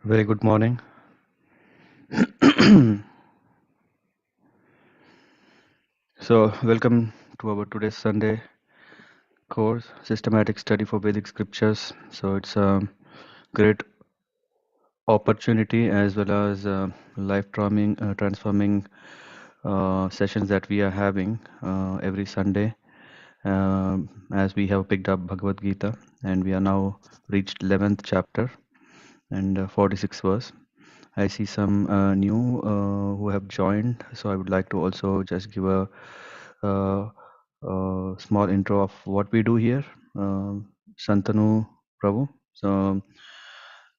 Very good morning. So, welcome to our today's Sunday course, Systematic Study for Vedic Scriptures. So, it's a great opportunity as well as life transforming sessions that we are having every Sunday. As we have picked up Bhagavad Gita, and we are now reached 11th chapter and 46th verse. I see some new who have joined, so I would like to also just give a uh, small intro of what we do here, Santanu Prabhu. So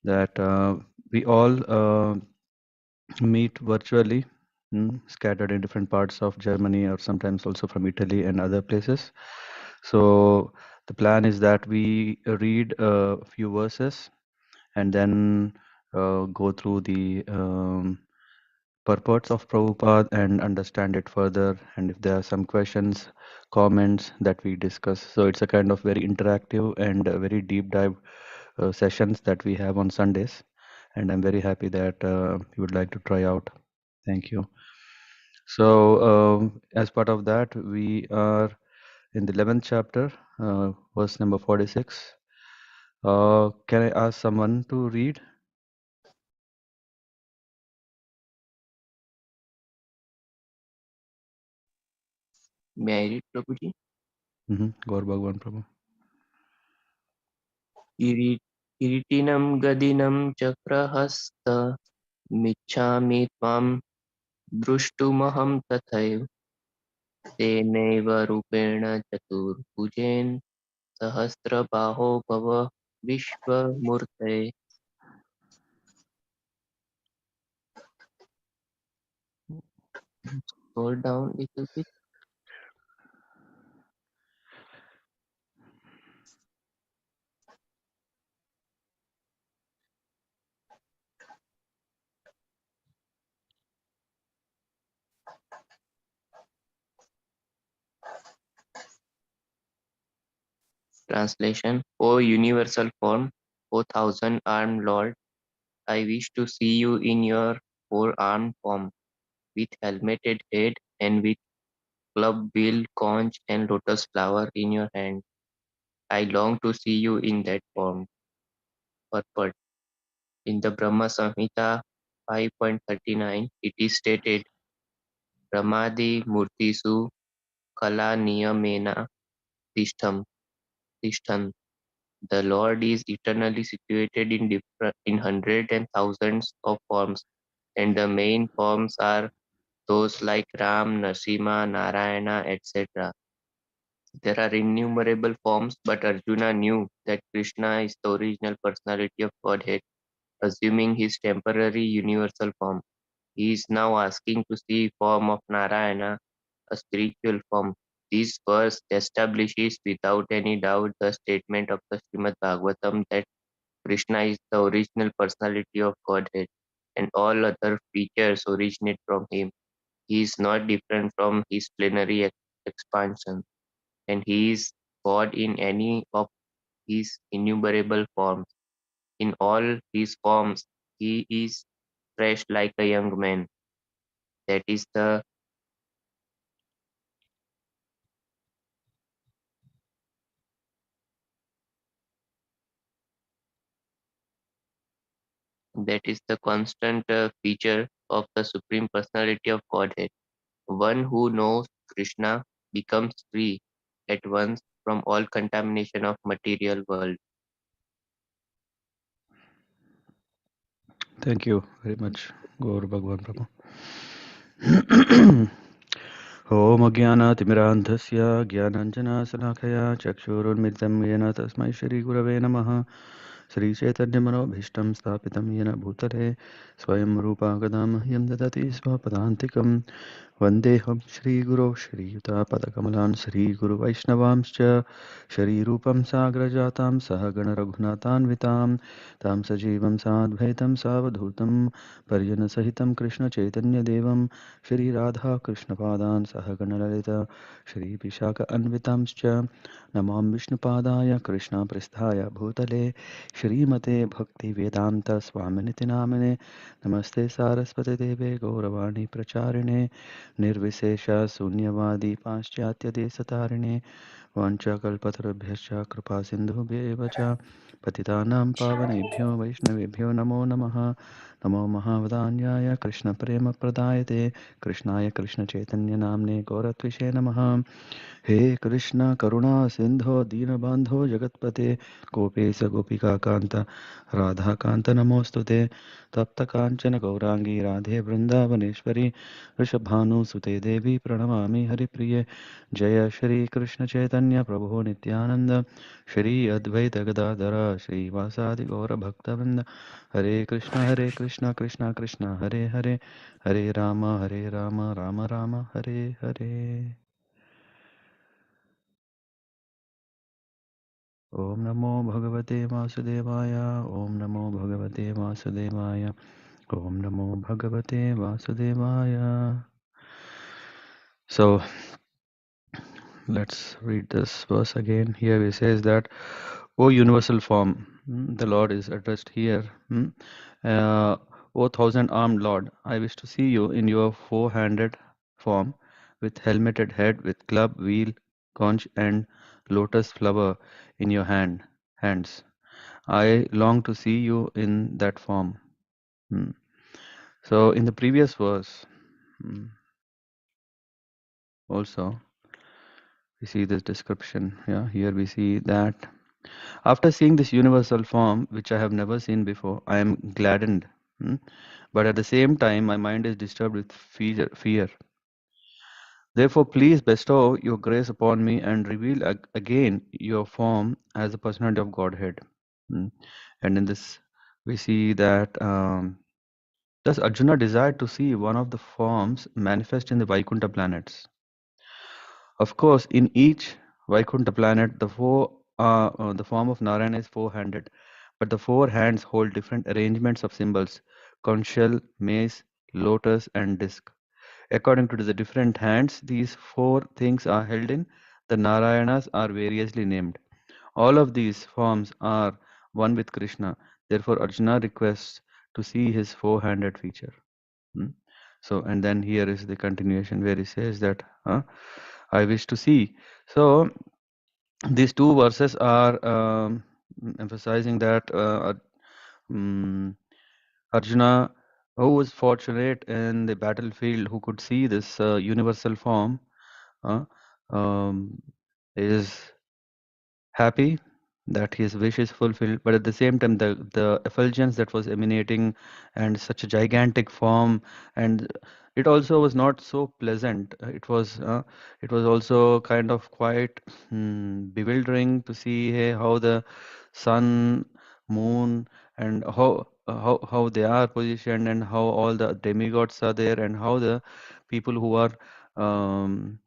that we all meet virtually, scattered in different parts of Germany or sometimes also from Italy and other places. So the plan is that we read a few verses and then go through the purports of Prabhupada and understand it further. And if there are some questions, comments that we discuss. So it's a kind of very interactive and very deep dive sessions that we have on Sundays. And I'm very happy that you would like to try out. Thank you. So as part of that, we are in the 11th chapter, verse number 46. Can I ask someone to read? May I read, Prabhuji? Gaur Bhagwan Prabhu. किरीटिनं गदिनं चक्रहस्त मिच्छामि त्वां द्रष्टुमहं तथैव तेनैव रूपेण चतुर्भुजेन सहस्रबाहो भव विश्वमूर्तये. Scroll down little bit. Translation: O universal form, O thousand-armed Lord, I wish to see you in your four-armed form, with helmeted head and with club bill, conch, and lotus flower in your hand. I long to see you in that form. Purport: in the Brahma Samhita 5.39, it is stated, Brahmadi Murtisu Kala Niyamena Tishtan. The Lord is eternally situated in hundreds and thousands of forms, and the main forms are those like Ram, Narasimha, Narayana, etc. There are innumerable forms, but Arjuna knew that Krishna is the original personality of Godhead, assuming his temporary universal form. He is now asking to see form of Narayana, a spiritual form. This verse establishes without any doubt the statement of the Srimad Bhagavatam that Krishna is the original personality of Godhead, and all other features originate from him. He is not different from his plenary expansion, and he is God in any of his innumerable forms. In all his forms, he is fresh like a young man. That is the constant feature of the Supreme Personality of Godhead. One who knows Krishna becomes free at once from all contamination of material world. Thank you very much, Gaur Bhagwan Prabhu. ॐ अज्ञानातिमिरान्धस्य ज्ञानाञ्जनाशलाखया चक्षुरुन्मिलितं येन तस्मै श्रीगुरवे नमः श्रीचैतन्यमनोभीष्टं स्थापितं येन भूतले स्वयं रूपा गदा मह्यं ददति स्वपदान्तिकं वन्देऽहं श्रीगुरो श्रीयुतापदकमलान् श्रीगुरुवैष्णवांश्च शरीरूपं साग्रजातां सहगणरघुनाथान्वितां तां सजीवं साद्वैतं सावधूतं पर्यनसहितं कृष्णचैतन्यदेवं श्रीराधाकृष्णपादान् सहगणललिता श्रीविशाख अन्वितांश्च नमां विष्णुपादाय कृष्णप्रेष्ठाय भूतले श्रीमते भक्तिवेदान्तस्वामिनिति नामिने नमस्ते सारस्वतीदेवे गौरवाणी प्रचारिणे निर्विशेष शून्यवादी पाश्चात्यदेशतारिणे वाञ्छाकल्पतरुभ्यश्च कृपासिन्धुभ्येव च पतितानां पावनेभ्यो वैष्णवेभ्यो नमो नमः नमो महावदान्याय कृष्णप्रेमप्रदायते कृष्णाय कृष्णचैतन्यनाम्ने गौरत्विषे नमः हे कृष्ण करुणा सिन्धो दीनबन्धो जगत्पते गोपेश गोपिकान्त राधाकान्त नमोऽस्तु ते तप्त काञ्चन गौराङ्गी राधे वृन्दावनेश्वरी वृषभानुसुते देवी प्रणमामि हरिप्रिये जय श्री कृष्ण चैतन्य प्रभु नित्यानंद श्री अद्वैत गदाधर श्रीवासादि गौर भक्तवृंद हरे कृष्ण कृष्ण कृष्ण हरे हरे हरे राम राम राम हरे हरे ओम नमो भगवते वासुदेवाय ओम नमो भगवते वासुदेवाय ओम नमो भगवते वासुदेवाय. So let's read this verse again. Here it says that, O universal form, the Lord is addressed here. O thousand-armed Lord, I wish to see you in your four-handed form, with helmeted head, with club, wheel, conch, and lotus flower in your hands. I long to see you in that form. Hmm. So in the previous verse, also we see this description. Yeah, here we see that after seeing this universal form, which I have never seen before, I am gladdened. But at the same time, my mind is disturbed with fear. Therefore, please bestow your grace upon me and reveal again your form as the personality of Godhead. Mm. And in this, we see that thus Arjuna desired to see one of the forms manifest in the Vaikuntha planets. Of course, in each Vaikuntha planet, the form of Narayana is four-handed, but the four hands hold different arrangements of symbols: conch shell, mace, lotus, and disc. According to the different hands these four things are held in, the Narayanas are variously named. All of these forms are one with Krishna. Therefore, Arjuna requests to see his four-handed feature. Hmm? So, and then here is the continuation where he says that, I wish to see. So, these two verses are emphasizing that Arjuna, who was fortunate in the battlefield, who could see this universal form, uh, um, is happy that his wish is fulfilled, but at the same time, the effulgence that was emanating and such a gigantic form, and it also was not so pleasant. It was also kind of quite bewildering to see how the sun, moon, and how they are positioned, and how all the demigods are there, and how the people who are um,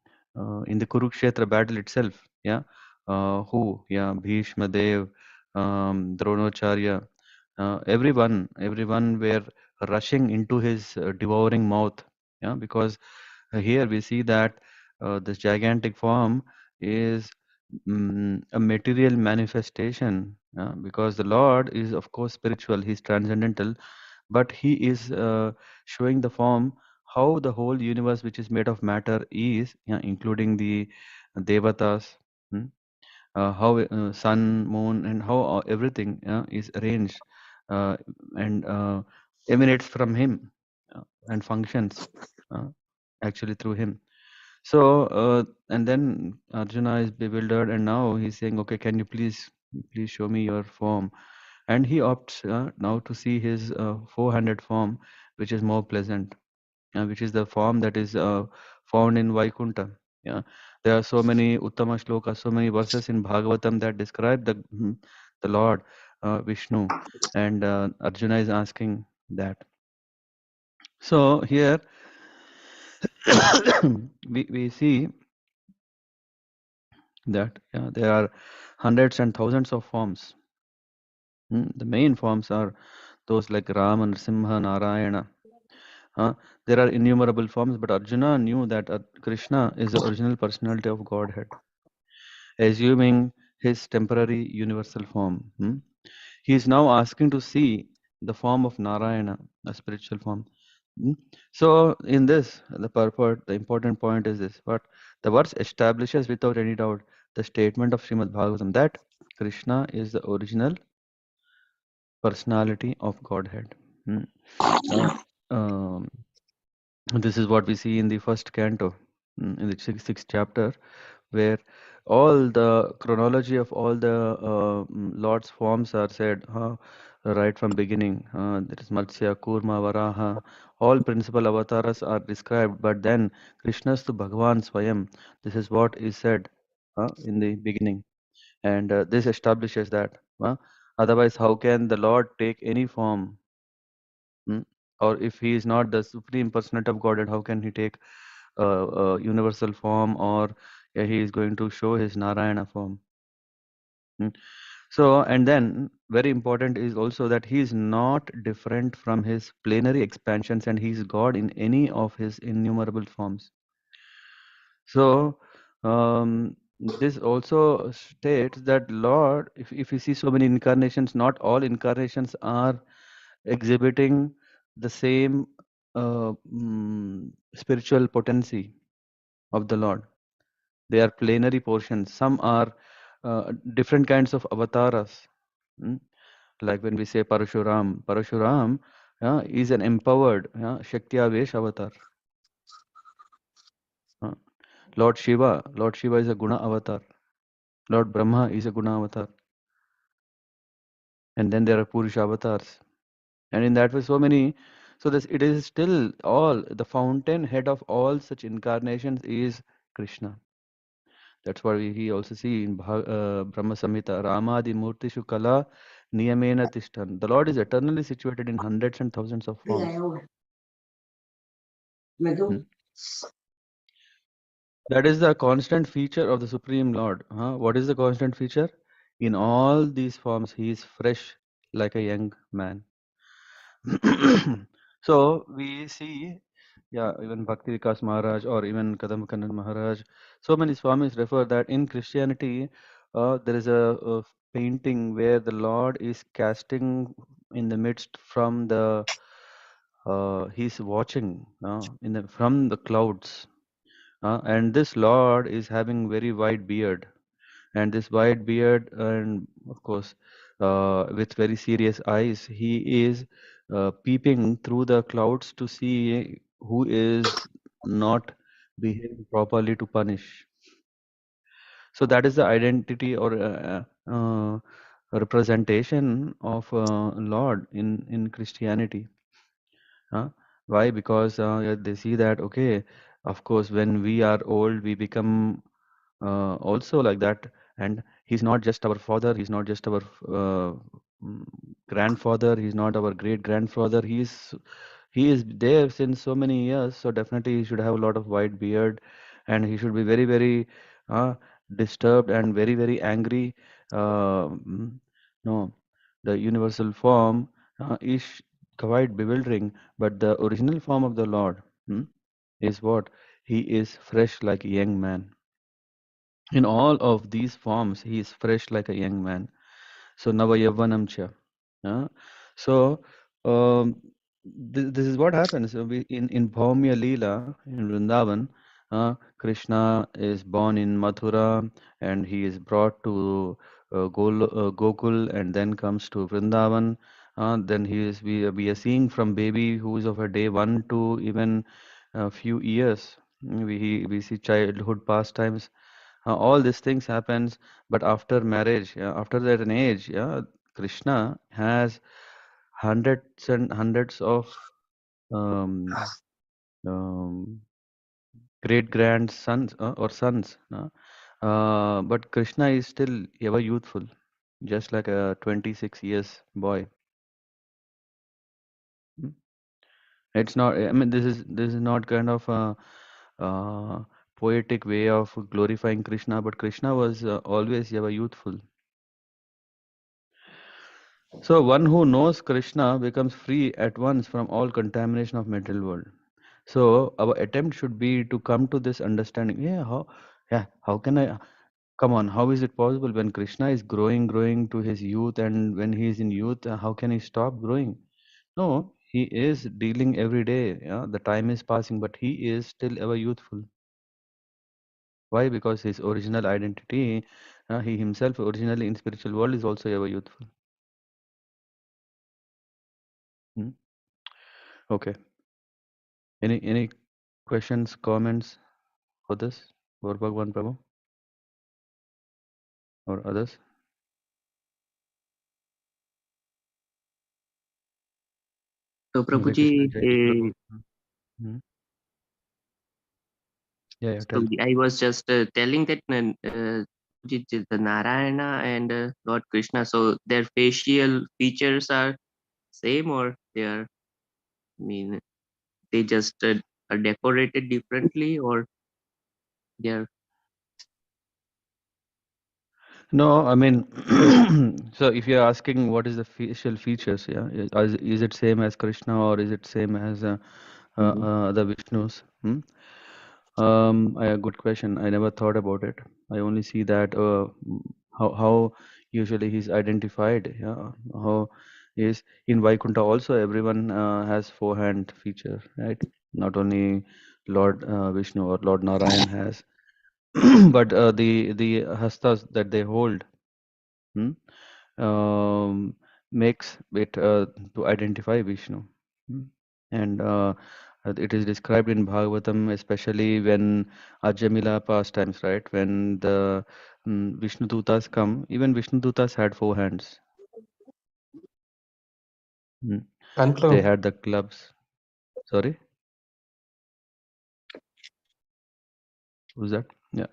in the Kurukshetra battle itself, yeah, yeah, Bhishma Dev, Dronacharya, everyone were rushing into his devouring mouth. Yeah, because here we see that this gigantic form is a material manifestation. Because the Lord is, of course, spiritual, he's transcendental, but he is showing the form how the whole universe, which is made of matter, is, yeah, including the devatas. hmm, how sun, moon, and how everything is arranged uh, and emanates from him and functions uh, actually through him. So, and then Arjuna is bewildered, and now he's saying, "Okay, can you please show me your form?" And he opts now to see his four-handed form, which is more pleasant, which is the form that is found in Vaikuntha. Yeah, there are so many Uttama shlokas, so many verses in Bhagavatam that describe the Lord Vishnu, and Arjuna is asking that. So here we see that there are hundreds and thousands of forms. The main forms are those like Rama, Nrsimha, Narayana. There are innumerable forms, but Arjuna knew that Krishna is the original personality of Godhead, assuming his temporary universal form. He is now asking to see the form of Narayana, a spiritual form. Hmm? So, in this, the purport, the important point is this: what the verse establishes without any doubt the statement of Srimad Bhagavatam that Krishna is the original personality of Godhead. Hmm. Uh, um, this is what we see in the first canto, in the sixth chapter, where all the chronology of all the Lord's forms are said, right from beginning. There is Matsya, Kurma, Varaha, all principal avatars are described, but then Krishnastu Bhagavan Swayam, this is what is said in the beginning. And this establishes that. Otherwise, how can the Lord take any form? Hmm? Or if he is not the supreme personality of Godhead, how can he take universal form, or he is going to show his Narayana form. So, and then very important is also that he is not different from his plenary expansions, and he is God in any of his innumerable forms. So, this also states that Lord, if you see so many incarnations, not all incarnations are exhibiting the same spiritual potency of the Lord. They are plenary portions. Some are different kinds of avatars. mm. Like when we say Parashuram, Parashuram is an empowered Shakti-Avesh avatar. Uh, Lord Shiva is a Guna avatar. Lord Brahma is a Guna avatar. And then there are Purusha avatars. And in that way, so many. So this it is still all the fountain head of all such incarnations is Krishna. That's what he also see in Brahma Samhita. Ramadi Murtishu Kala Niyamena Tishtan. The Lord is eternally situated in hundreds and thousands of forms. Hmm. That is the constant feature of the Supreme Lord. What is the constant feature? In all these forms, he is fresh like a young man. So we see, even Bhakti Vikas Maharaj or even Kadam Kannan Maharaj, so many Swamis refer that in Christianity, there is a painting where the Lord is casting in the midst from the, he's watching in the from the clouds, and this Lord is having very white beard, and this white beard, and of course with very serious eyes, he is peeping through the clouds to see who is not behaving properly to punish. So that is the identity or representation of Lord in Christianity. Huh? Why? Because they see that, okay, of course, when we are old, we become also like that. And he's not just our father, he's not just our mm, grandfather, he's not our great grandfather. He is there since so many years, so definitely he should have a lot of white beard, and he should be very, very uh, disturbed and very, very angry. No, the universal form is quite bewildering, but the original form of the Lord is what? He is fresh like a young man. In all of these forms, he is fresh like a young man. So Navayavanam cha. Uh, so this is what happens. In Bhaumya Leela in Vrindavan, Krishna is born in Mathura, and he is brought to Gokul, and then comes to Vrindavan. Then we are seeing from baby who is of a day one to even a few years. We see childhood pastimes, all these things happens, but after marriage, after that an age, Krishna has hundreds and hundreds of um, um, great grandsons or sons, but Krishna is still ever youthful, just like a 26 years boy. Mm. It's not. I mean, this is not kind of a uh, poetic way of glorifying Krishna, but Krishna was always ever youthful. So one who knows Krishna becomes free at once from all contamination of material world. So our attempt should be to come to this understanding. How can I come on? How is it possible when Krishna is growing to his youth, and when he is in youth, how can he stop growing? No, he is dealing every day. Yeah, the time is passing, but he is still ever youthful. Why? Because his original identity, he himself originally in spiritual world is also ever youthful. Hmm? Okay. Any questions, comments for this? For Bhagwan Prabhu or others? So Hare Krishna, Prabhuji, Jai Jai Prabhu. Hmm. Yeah, so tell. I was just telling that the Narayana and Lord Krishna, so their facial features are same, or they are, I mean, they just are decorated differently, or they are. No, I mean, so if you're asking what is the facial features, yeah, is it same as Krishna or is it same as Mhm. the Vishnus? Hmm? A good question. I never thought about it. I only see that how usually he's identified. Yeah, how is in Vaikuntha also everyone has four-hand feature, right? Not only Lord Vishnu or Lord Narayan has, but the hastas that they hold. Hmm? um, makes it to identify Vishnu. Mm. And it is described in Bhagavatam, especially when Ajamila pastimes, right? When the Vishnu Dutas come, even Vishnu Dutas had four hands. Mm. They Conclude. had the clubs. Sorry, who's that? Yeah.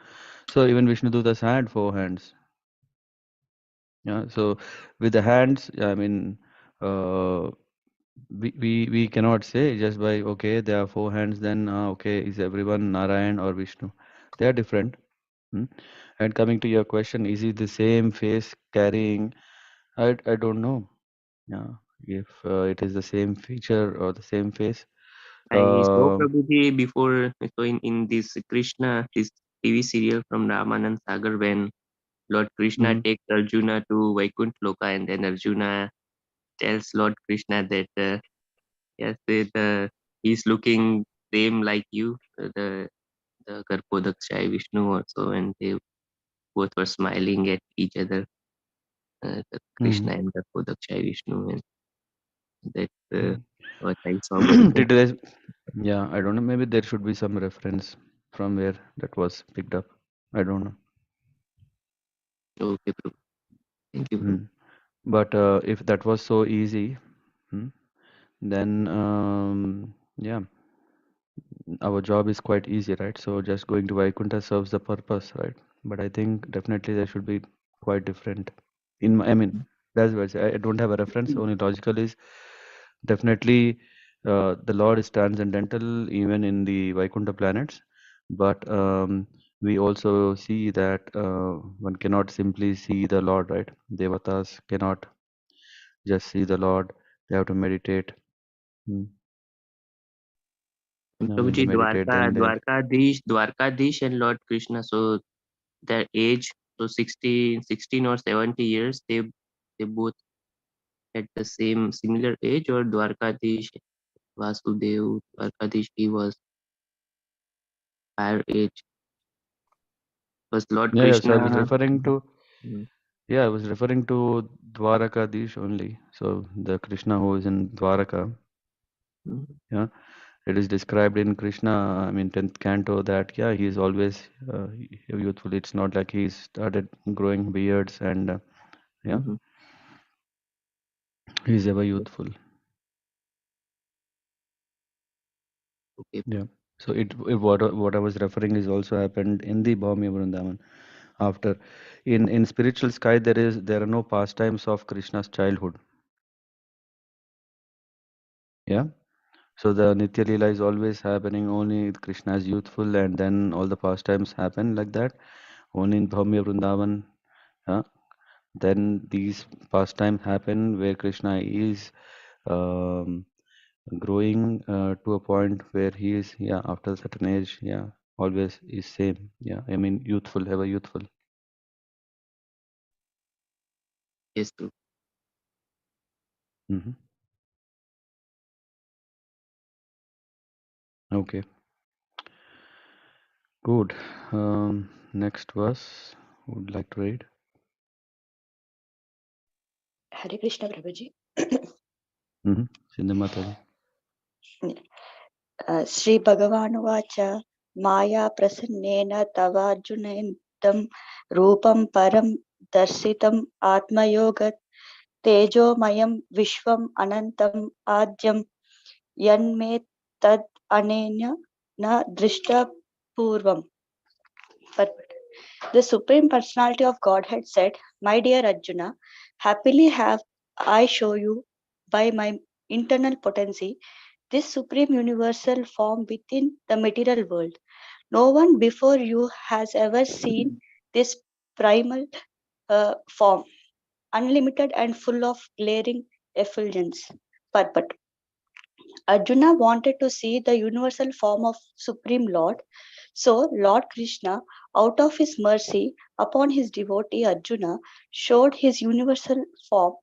So even Vishnu Dutas had four hands. Yeah. So with the hands, I mean, uh, we cannot say just by okay there are four hands then okay is everyone Narayan or Vishnu, they are different. Hmm? And coming to your question, is it the same face carrying, I don't know, yeah, if it is the same feature or the same face. I saw uh, Prabhuji before, so in this Krishna, this TV serial from Ramanand Sagar, when Lord Krishna mhm, takes Arjuna to Vaikuntha Loka, and then Arjuna tells Lord Krishna that yes, he's looking same like you, the Garpodakshai Vishnu also, and they both were smiling at each other, the mhm, Krishna and Garpodakshai Vishnu, and that mhm. what I saw, but Did they, yeah, I don't know, maybe there should be some reference from where that was picked up, I don't know. okay, Prabhu. Thank you, Prabhu. Hmm. But if that was so easy, hmm, then yeah, our job is quite easy, right? So just going to Vaikuntha serves the purpose, right? But I think definitely there should be quite different. I mean, that's why I don't have a reference. Only logical is definitely the Lord is transcendental even in the Vaikuntha planets. But we also see that one cannot simply see the Lord, right? Devatas cannot just see the Lord. They have to meditate. Hmm. And Now, when they Prabhuji, meditate, then they. Dwarkadish and Lord Krishna, so their age, so 16 or 70 years, they both at the same similar age, or Dwarkadish, Vasudev, Dwarkadish, he was higher age, was Lord Yeah, yeah. So I was Krishna. referring to, Mhm, yeah, I was referring to Dwarakadish only. So the Krishna who is in Dwaraka, mhm, yeah, it is described in Krishna, I mean, 10th canto that, yeah, he is always youthful. It's not like he started growing beards and, yeah, mhm. he's ever youthful. Okay. Yeah. So what I was referring is also happened in the Bhaumi Vrindavan. After, in spiritual sky, there are no pastimes of Krishna's childhood. Yeah. So the Nitya Leela is always happening only Krishna is youthful, and then all the pastimes happen like that. Only in Bhaumya Vrindavan, uh, then these pastimes happen where Krishna is um, growing to a point where he is, yeah, after a certain age, yeah, always is same. Yeah, I mean youthful, ever youthful. Yes, Prabhu. Hmm. Okay, good. Next verse, would like to read. Hare Krishna Prabhuji. Sindhu Mataji. Sri Bhagavanuvacha Maya Prasannena Tavajunayantam Rupam Param Darsitam Atmayogat Tejomayam Vishwam Anantam Adyam Yanme Tad Anenya Na Drishta Purvam. The Supreme Personality of Godhead said, "My dear Arjuna, happily have I show you by my internal potency this supreme universal form within the material world. No one before you has ever seen this primal form, unlimited and full of glaring effulgence." But Arjuna wanted to see the universal form of Supreme Lord. So Lord Krishna, out of his mercy upon his devotee Arjuna, showed his universal form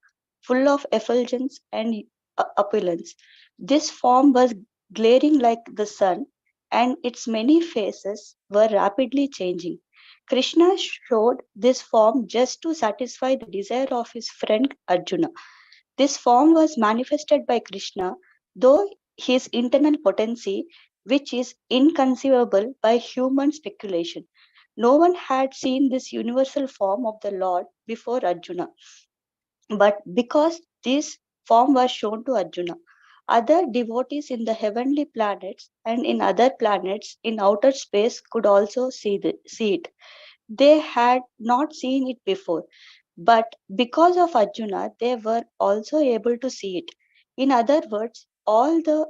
full of effulgence and opulence. This form was glaring like the sun, and its many faces were rapidly changing. Krishna showed this form just to satisfy the desire of his friend Arjuna. This form was manifested by Krishna, though his internal potency, which is inconceivable by human speculation. No one had seen this universal form of the Lord before Arjuna. But because this form was shown to Arjuna, other devotees in the heavenly planets and in other planets in outer space could also see it. They had not seen it before, but because of Arjuna, they were also able to see it. In other words, all the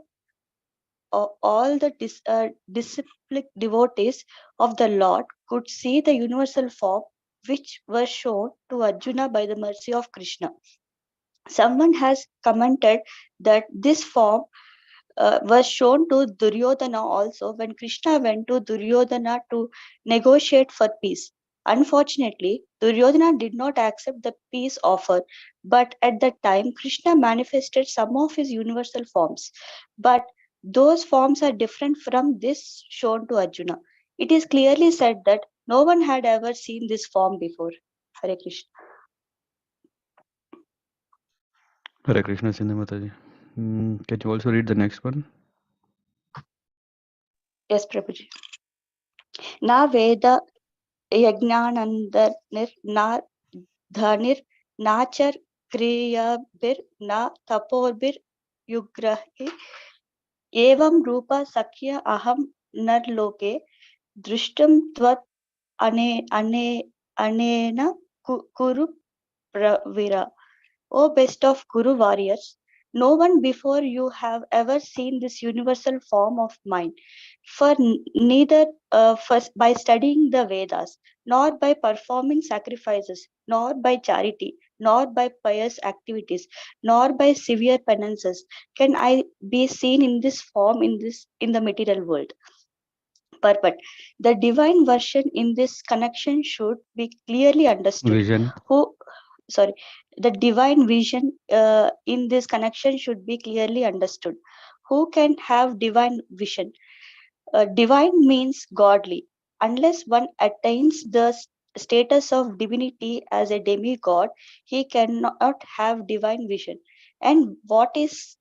disciplined devotees of the Lord could see the universal form which was shown to Arjuna by the mercy of Krishna. Someone has commented that this form was shown to Duryodhana also when Krishna went to Duryodhana to negotiate for peace. Unfortunately, Duryodhana did not accept the peace offer, but at that time Krishna manifested some of his universal forms. But those forms are different from this shown to Arjuna. It is clearly said that no one had ever seen this form before. Hare Krishna. Hare Krishna, Sindhu Mataji. Can you also read the next one? Yes, Prabhuji. Na Veda यज्ञानंदनिर् न धनिर् नाचर क्रियाभिर् न तपोभिर्युग्रहे एवं रूप सख्य अहम नरलोके दृष्टं त्वत् अने अनेन कुरु Pravira. O best of Guru warriors, no one before you have ever seen this universal form of mine. For neither by studying the Vedas, nor by performing sacrifices, nor by charity, nor by pious activities, nor by severe penances, can I be seen in this form in the material world. But the divine version in this connection should be clearly understood. Vision. Who sorry the divine vision in this connection should be clearly understood. Who can have divine vision? Divine means godly. Unless one attains the status of divinity as a demigod, he cannot have divine vision. And what is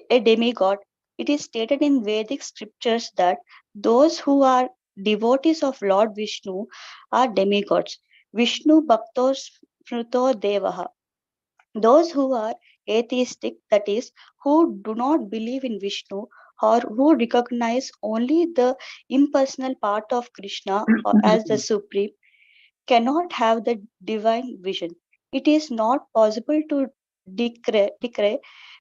a demigod? It is stated in Vedic scriptures that those who are devotees of Lord Vishnu are demigods. Vishnu Bhaktos Smrito Devaha. Those who are atheistic, that is, who do not believe in Vishnu or who recognize only the impersonal part of Krishna as the supreme, cannot have the divine vision. It is not possible to declare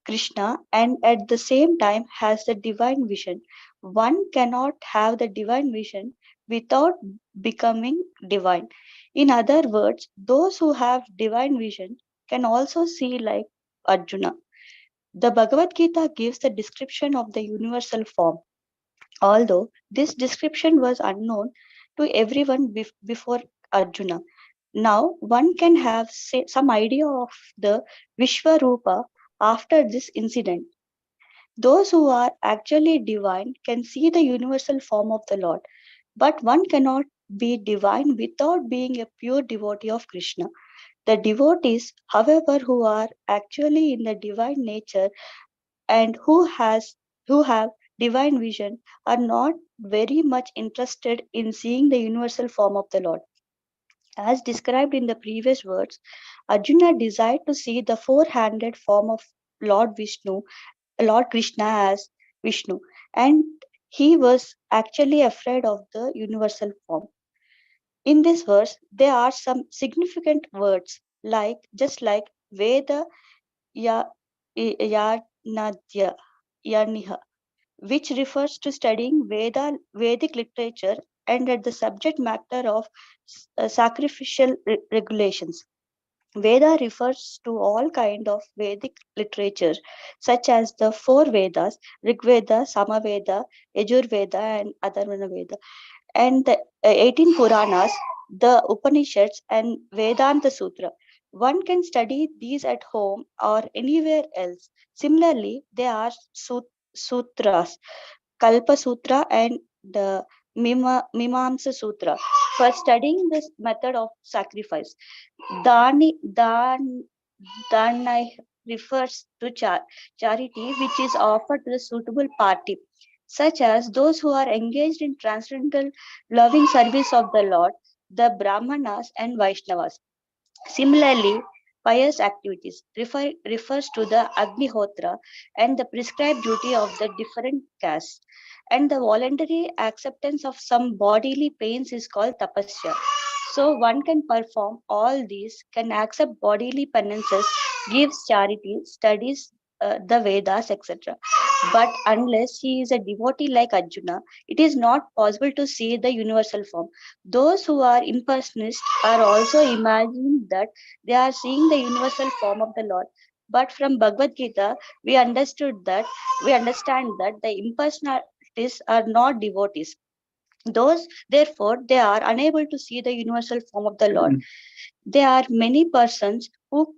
Krishna and at the same time has the divine vision. One cannot have the divine vision without becoming divine. In other words, those who have divine vision can also see like Arjuna. The Bhagavad Gita gives the description of the universal form, although this description was unknown to everyone before Arjuna. Now one can have some idea of the Vishwarupa after this incident. Those who are actually divine can see the universal form of the Lord, but one cannot be divine without being a pure devotee of Krishna. The devotees, however, who are actually in the divine nature and who have divine vision are not very much interested in seeing the universal form of the Lord. As described in the previous words, Arjuna desired to see the four-handed form of Lord Vishnu, Lord Krishna as Vishnu, and he was actually afraid of the universal form. In this verse, there are some significant words like just like Veda ya Yanadya Yaniha, which refers to studying Vedic literature and at the subject matter of sacrificial regulations. Veda refers to all kind of Vedic literature, such as the four Vedas, Rig Veda, Samaveda, Yajur Veda, and Atharvana Veda, and the 18 Puranas, the Upanishads, and Vedanta Sutra. One can study these at home or anywhere else. Similarly, there are sutras, Kalpa Sutra and the Mimamsa Sutra for studying this method of sacrifice. Dan Dana refers to charity which is offered to the suitable party, such as those who are engaged in transcendental loving service of the Lord, the Brahmanas and Vaishnavas. Similarly, pious activities refers to the Agnihotra and the prescribed duty of the different castes. And the voluntary acceptance of some bodily pains is called tapasya. So one can perform all these, can accept bodily penances, gives charity, studies the Vedas, etc. But unless he is a devotee like Arjuna, it is not possible to see the universal form. Those who are impersonalists are also imagining that they are seeing the universal form of the Lord. But from Bhagavad Gita, we understand that the impersonalists are not devotees. Those, therefore, they are unable to see the universal form of the Lord. There are many persons who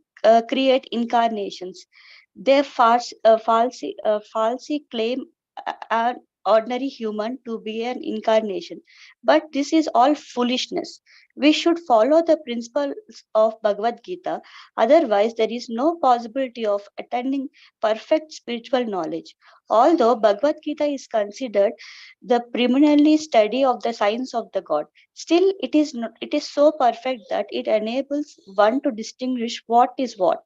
create incarnations. They falsely claim an ordinary human to be an incarnation. But this is all foolishness. We should follow the principles of Bhagavad Gita. Otherwise, there is no possibility of attaining perfect spiritual knowledge. Although Bhagavad Gita is considered the preliminary study of the science of the God, still it is so perfect that it enables one to distinguish what is what.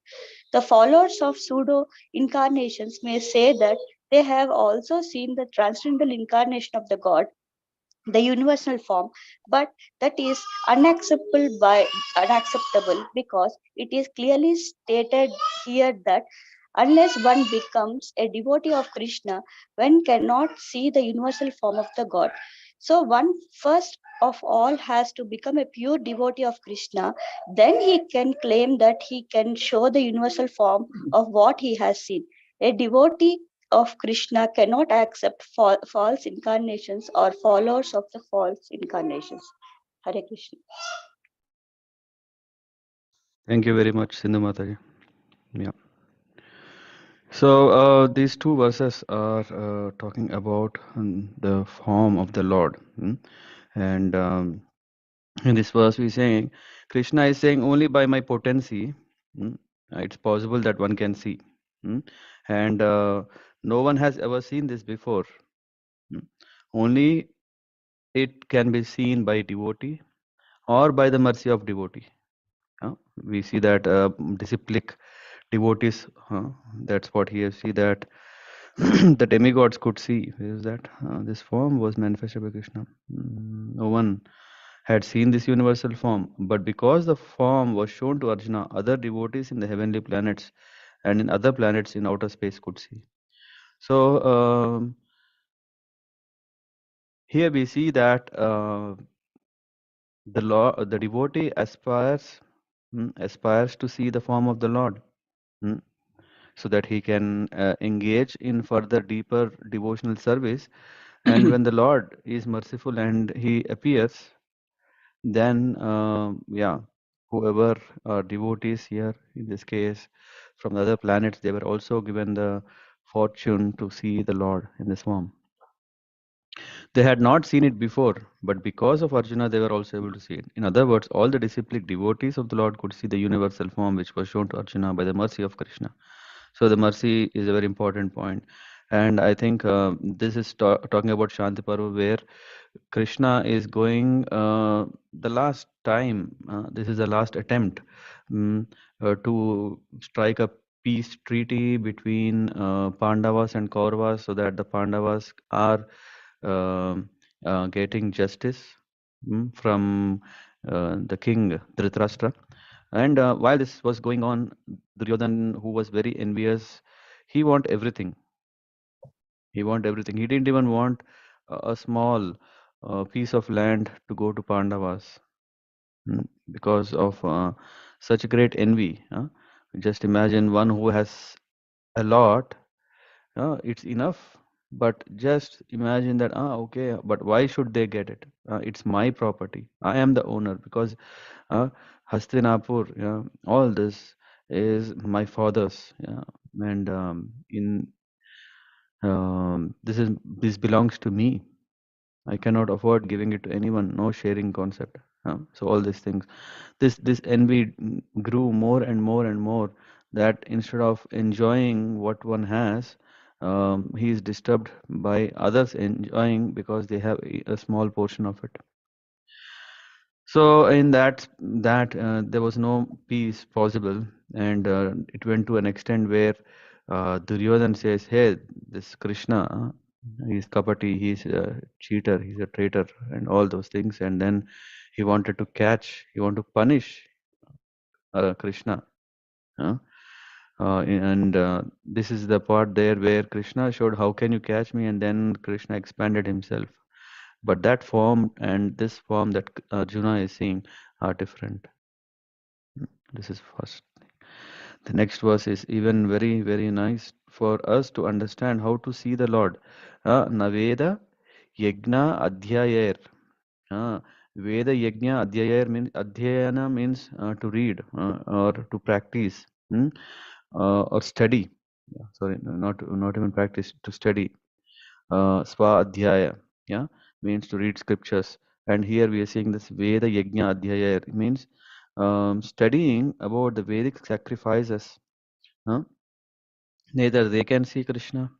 The followers of pseudo incarnations may say that they have also seen the transcendental incarnation of the God, the universal form, but that is unacceptable because it is clearly stated here that unless one becomes a devotee of Krishna, one cannot see the universal form of the God. So one first of all has to become a pure devotee of Krishna, then he can claim that he can show the universal form of what he has seen. A devotee of Krishna cannot accept false incarnations or followers of the false incarnations. Hare Krishna. Thank you very much, Sindhu Mataji. Yeah. So these two verses are talking about the form of the Lord. And in this verse, we're saying, Krishna is saying, only by my potency, it's possible that one can see. And no one has ever seen this before. Only it can be seen by devotee or by the mercy of devotee. We see that disciplic devotees, that's what here see that the demigods could see is that this form was manifested by Krishna. No one had seen this universal form, but because the form was shown to Arjuna, other devotees in the heavenly planets and in other planets in outer space could see. So here we see that the devotee aspires to see the form of the Lord, mm, so that he can engage in further deeper devotional service. And when the Lord is merciful and he appears, then yeah, whoever devotees here, in this case from the other planets, they were also given the fortune to see the Lord in this form. They had not seen it before, but because of Arjuna, they were also able to see it. In other words, all the disciplic devotees of the Lord could see the universal form which was shown to Arjuna by the mercy of Krishna. So the mercy is a very important point. And I think this is talking about Shanti Parva, where Krishna is going the last time. This is the last attempt um, to strike a peace treaty between Pandavas and Kauravas, so that the Pandavas are getting justice from the king Dhritarashtra. And while this was going on, Duryodhan, who was very envious, he want everything. He want everything. He didn't even want a small piece of land to go to Pandavas, because of such great envy. Just imagine one who has a lot, it's enough. But just imagine that, okay, but why should they get it? It's my property. I am the owner, because uh, Hastinapur, yeah, all this is my father's. Yeah, and this belongs to me. I cannot afford giving it to anyone. No sharing concept. So all these things, this envy grew more and more and more. That instead of enjoying what one has, he is disturbed by others enjoying because they have a small portion of it. So in that there was no peace possible, and it went to an extent where Duryodhan says, "Hey, this Krishna, he's kapati, he's a cheater, he's a traitor, and all those things." And then he wanted to he wanted to punish Krishna. Uh, and this is the part there where Krishna showed, "How can you catch me?" And then Krishna expanded himself. But that form and this form that Arjuna is seeing are different. This is first. The next verse is even very, very nice for us to understand how to see the Lord. Naveda Yajna Adhyayer. Veda Yajna Adhyayer means, Adhyayana means to read or to practice, or study. Yeah, sorry, not even practice, to study. Swa Adhyaya, yeah, means to read scriptures. And here we are seeing this Veda Yajna Adhyaya, means studying about the Vedic sacrifices. Huh? Neither they can see Krishna,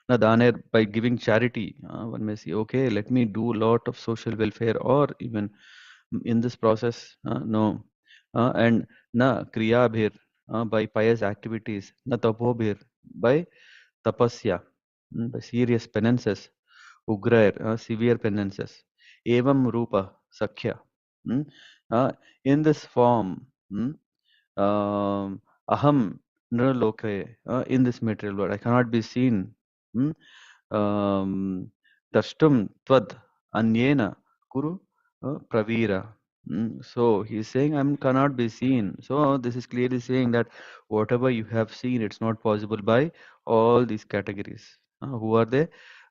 nor Daner by giving charity. One may see, okay, let me do a lot of social welfare, or even in this process, no. And na Kriyabhir, by pious activities, na Tapobhir, by tapasya, by serious penances, Ugrair, severe penances, Evam Rupa, Sakhya. mm, uh, in this form, Aham Nraloke, in this material world, I cannot be seen. mm, Drashtum Tvad Anyena Kuru Pravira. So he's saying I cannot be seen. So this is clearly saying that whatever you have seen, it's not possible by all these categories. Who are they?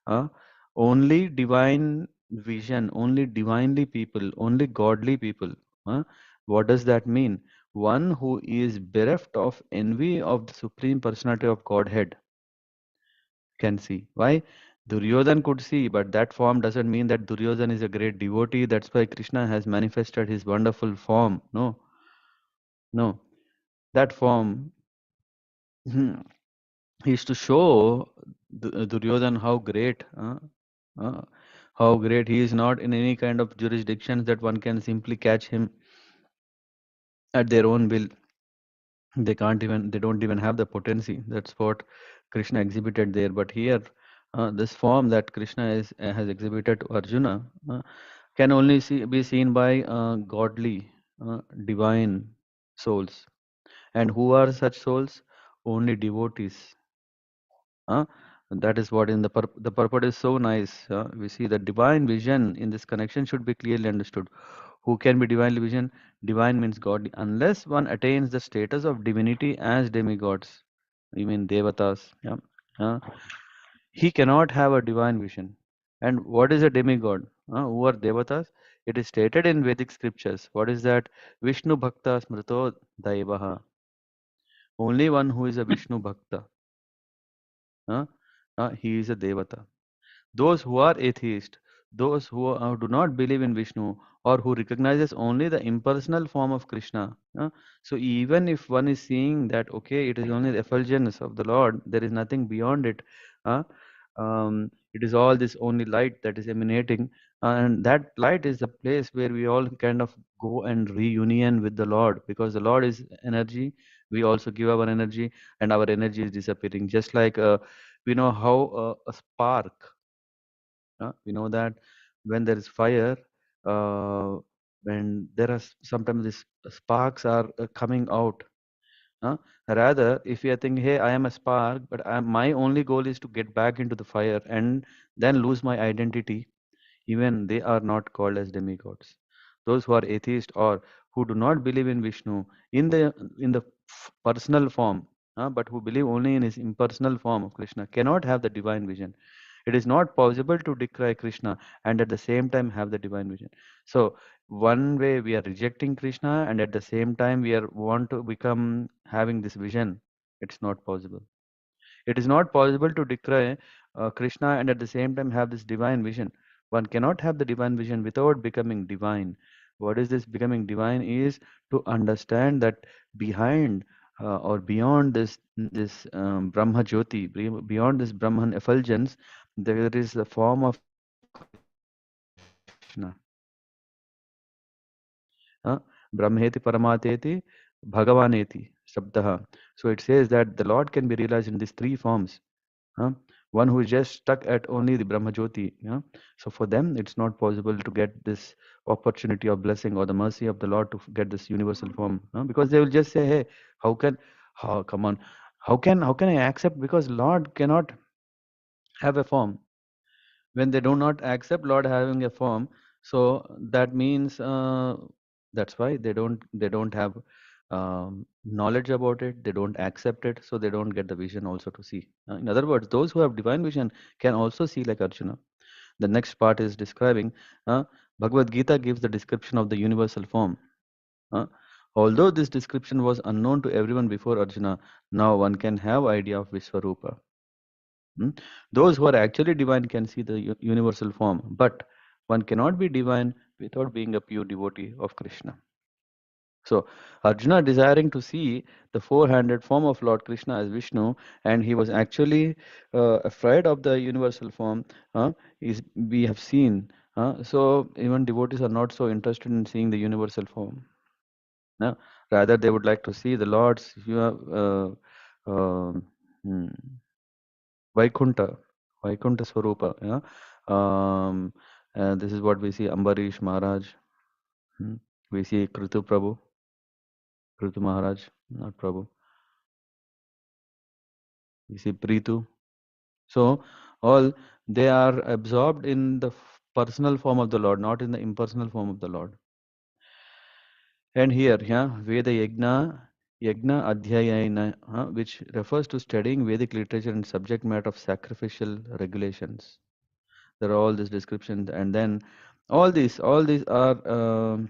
Uh, only divine vision, only divinely people, only godly people. What does that mean? One who is bereft of envy of the Supreme Personality of Godhead can see. Why? Duryodhan could see, but that form doesn't mean that Duryodhan is a great devotee. That's why Krishna has manifested his wonderful form. No, no. That form is to show Duryodhan uh, how great he is, not in any kind of jurisdictions that one can simply catch him at their own will. They don't even have the potency. That's what Krishna exhibited there. But here, this form that Krishna has exhibited to Arjuna can only be seen by godly, divine souls. And who are such souls? only devotees. Huh? That is what in the purport is so nice. We see the divine vision in this connection should be clearly understood. Who can be divinely vision? Divine means God. Unless one attains the status of divinity as demigods, you mean devatas. Yeah. Uh, he cannot have a divine vision. And what is a demigod? Who are devatas? It is stated in Vedic scriptures. What is that? Vishnu Bhakta Smrito Daivaha. Only one who is a Vishnu Bhakta, uh, he is a devata. Those who are atheist, those who do not believe in Vishnu or who recognizes only the impersonal form of Krishna. So even if one is seeing that okay, it is only the effulgence of the Lord, there is nothing beyond it. Uh, it is all this only light that is emanating, and that light is the place where we all kind of go and reunion with the Lord, because the Lord is energy. We also give our energy, and our energy is disappearing. Just like we know how a spark. We know that when there is fire, uh, when there are sometimes these sparks are coming out. Uh, Rather, if you are thinking, hey, I am a spark, but my only goal is to get back into the fire and then lose my identity, even they are not called as demigods. Those who are atheist or who do not believe in Vishnu in the personal form, but who believe only in his impersonal form of Krishna, cannot have the divine vision. It is not possible to decry Krishna and at the same time have the divine vision. So one way we are rejecting Krishna and at the same time we are want to become having this vision. It's not possible. It is not possible to decry Krishna and at the same time have this divine vision. One cannot have the divine vision without becoming divine. What is this becoming divine is to understand that behind or beyond this Brahma Jyoti, beyond this Brahman effulgence, there is a form of Krishna. Brahmeti Paramateti Bhagavaneti Shabdaha. So it says that the Lord can be realized in these three forms. Huh? One who is just stuck at only the Brahma Jyoti. Yeah? So for them, it's not possible to get this opportunity of blessing or the mercy of the Lord to get this universal form. Because they will just say, hey, how can, come on, how can I accept? Because Lord cannot have a form. When they do not accept Lord having a form, so that means that's why they don't have knowledge about it. They don't accept it, so they don't get the vision also to see. In other words, those who have divine vision can also see like Arjuna. The next part is describing Bhagavad Gita gives the description of the universal form. uh, Although this description was unknown to everyone before Arjuna, now one can have idea of Vishwarupa. Hmm? Those who are actually divine can see the universal form, but one cannot be divine without being a pure devotee of Krishna. So, Arjuna desiring to see the four-handed form of Lord Krishna as Vishnu, and he was actually afraid of the universal form, is we have seen. So, even devotees are not so interested in seeing the universal form. No? Rather, they would like to see the Lord's hmm, Vaikunta, Vaikunta Swarupa. Yeah. This is what we see Ambarish Maharaj. Hmm. We see Kritu Prabhu, Kritu Maharaj, not Prabhu. We see Pritu. So all they are absorbed in the personal form of the Lord, not in the impersonal form of the Lord. And here, yeah, Veda Yagna Adhyayana, which refers to studying Vedic literature and subject matter of sacrificial regulations. There are all these descriptions, and then all these are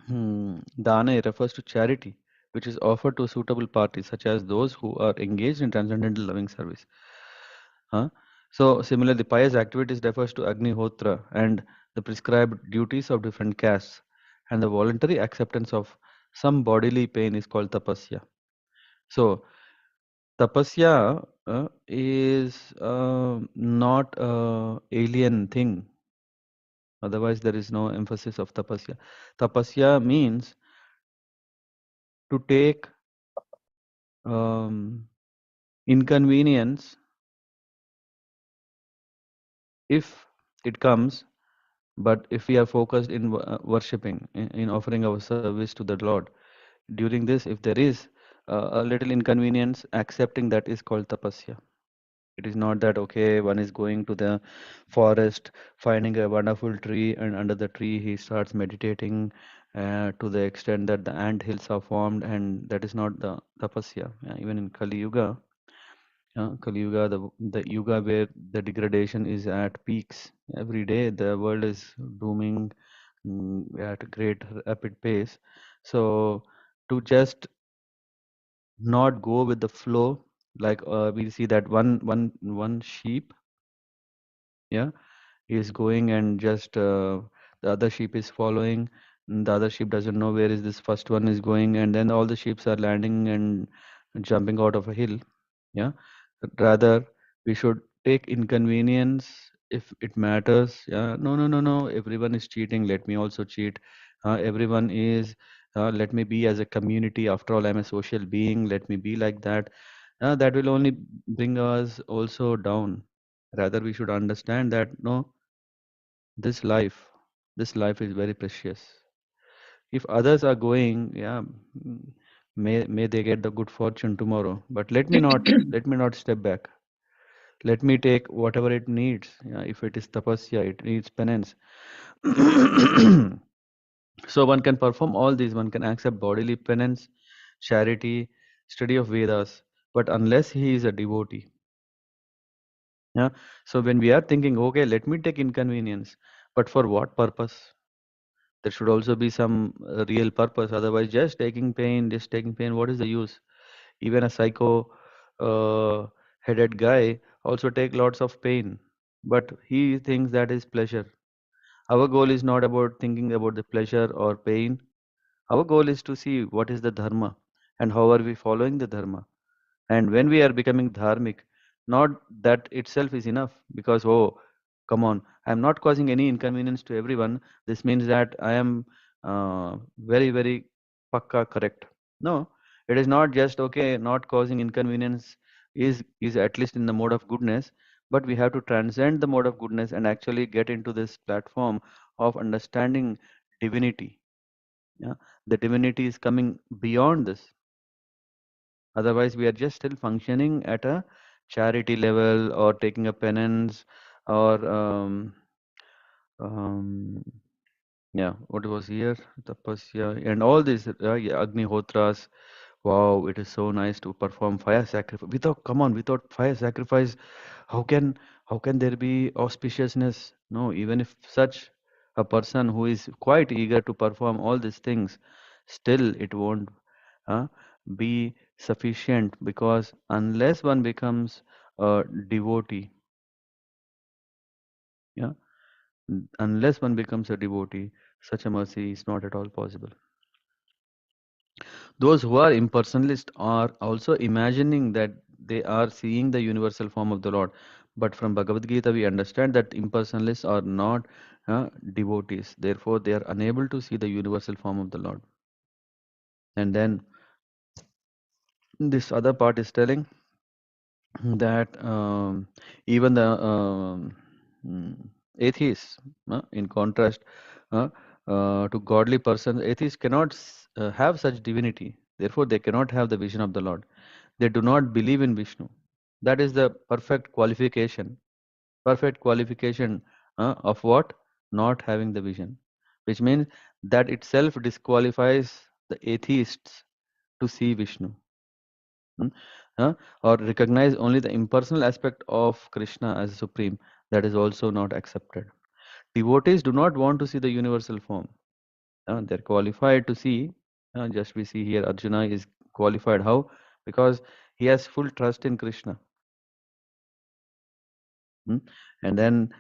dana refers to charity, which is offered to suitable parties, such as those who are engaged in transcendental loving service. Huh? So similarly, pious activities refers to agnihotra and the prescribed duties of different castes, and the voluntary acceptance of some bodily pain is called tapasya. So tapasya is not a alien thing. Otherwise, there is no emphasis of tapasya. Tapasya means to take inconvenience if it comes, but if we are focused in worshipping, in offering our service to the Lord, during this, if there is a little inconvenience, accepting that is called tapasya. It is not that, okay, one is going to the forest, finding a wonderful tree, and under the tree he starts meditating to the extent that the ant hills are formed, and that is not the tapasya. Even in Kali Yuga, the yuga where the degradation is at peaks. Every day the world is dooming at a great rapid pace. So to just not go with the flow, like we see that one sheep, yeah, is going and just the other sheep is following. The other sheep doesn't know where is this first one is going, and then all the sheep are landing and jumping out of a hill. Yeah, rather we should take inconvenience if it matters. Yeah, no, no, no, no. Everyone is cheating. Let me also cheat. Everyone is. Let me be as a community. After all, I'm a social being. Let me be like that. That will only bring us also down. Rather, we should understand that no, this life, this life is very precious. If others are going, yeah, may they get the good fortune tomorrow. But let me not step back. Let me take whatever it needs. Yeah, if it is tapasya, it needs penance. So one can perform all these. One can accept bodily penance, charity, study of Vedas. But unless he is a devotee, yeah. So when we are thinking, okay, let me take inconvenience, but for what purpose? There should also be some real purpose. Otherwise, just taking pain, what is the use? Even a psycho headed guy also take lots of pain, but he thinks that is pleasure. Our goal is not about thinking about the pleasure or pain. Our goal is to see what is the dharma and how are we following the dharma. And when we are becoming dharmic, not that itself is enough because, oh, come on, I'm not causing any inconvenience to everyone. This means that I am very, very pakka correct. No, it is not just okay, not causing inconvenience is at least in the mode of goodness, but we have to transcend the mode of goodness and actually get into this platform of understanding divinity. Yeah, the divinity is coming beyond this. Otherwise, we are just still functioning at a charity level or taking a penance or um, yeah, what was here? Tapasya and all these yeah, Agnihotras. Wow, it is so nice to perform fire sacrifice. Without fire sacrifice, how can how can there be auspiciousness? No, even if such a person who is quite eager to perform all these things, still it won't uh, be sufficient because unless one becomes a devotee, yeah, unless one becomes a devotee, such a mercy is not at all possible. Those who are impersonalists are also imagining that they are seeing the universal form of the Lord. But from Bhagavad Gita, we understand that impersonalists are not devotees. Therefore, they are unable to see the universal form of the Lord. And then this other part is telling that even the mm, atheists, in contrast to godly persons, atheists cannot have such divinity. Therefore, they cannot have the vision of the Lord. They do not believe in Vishnu. That is the perfect qualification. Perfect qualification of what? Not having the vision, which means that itself disqualifies the atheists to see Vishnu. Hmm? Or recognize only the impersonal aspect of Krishna as supreme. That is also not accepted. Devotees do not want to see the universal form. They're qualified to see. Just we see here Arjuna is qualified. How? Because he has full trust in Krishna. Hmm? And then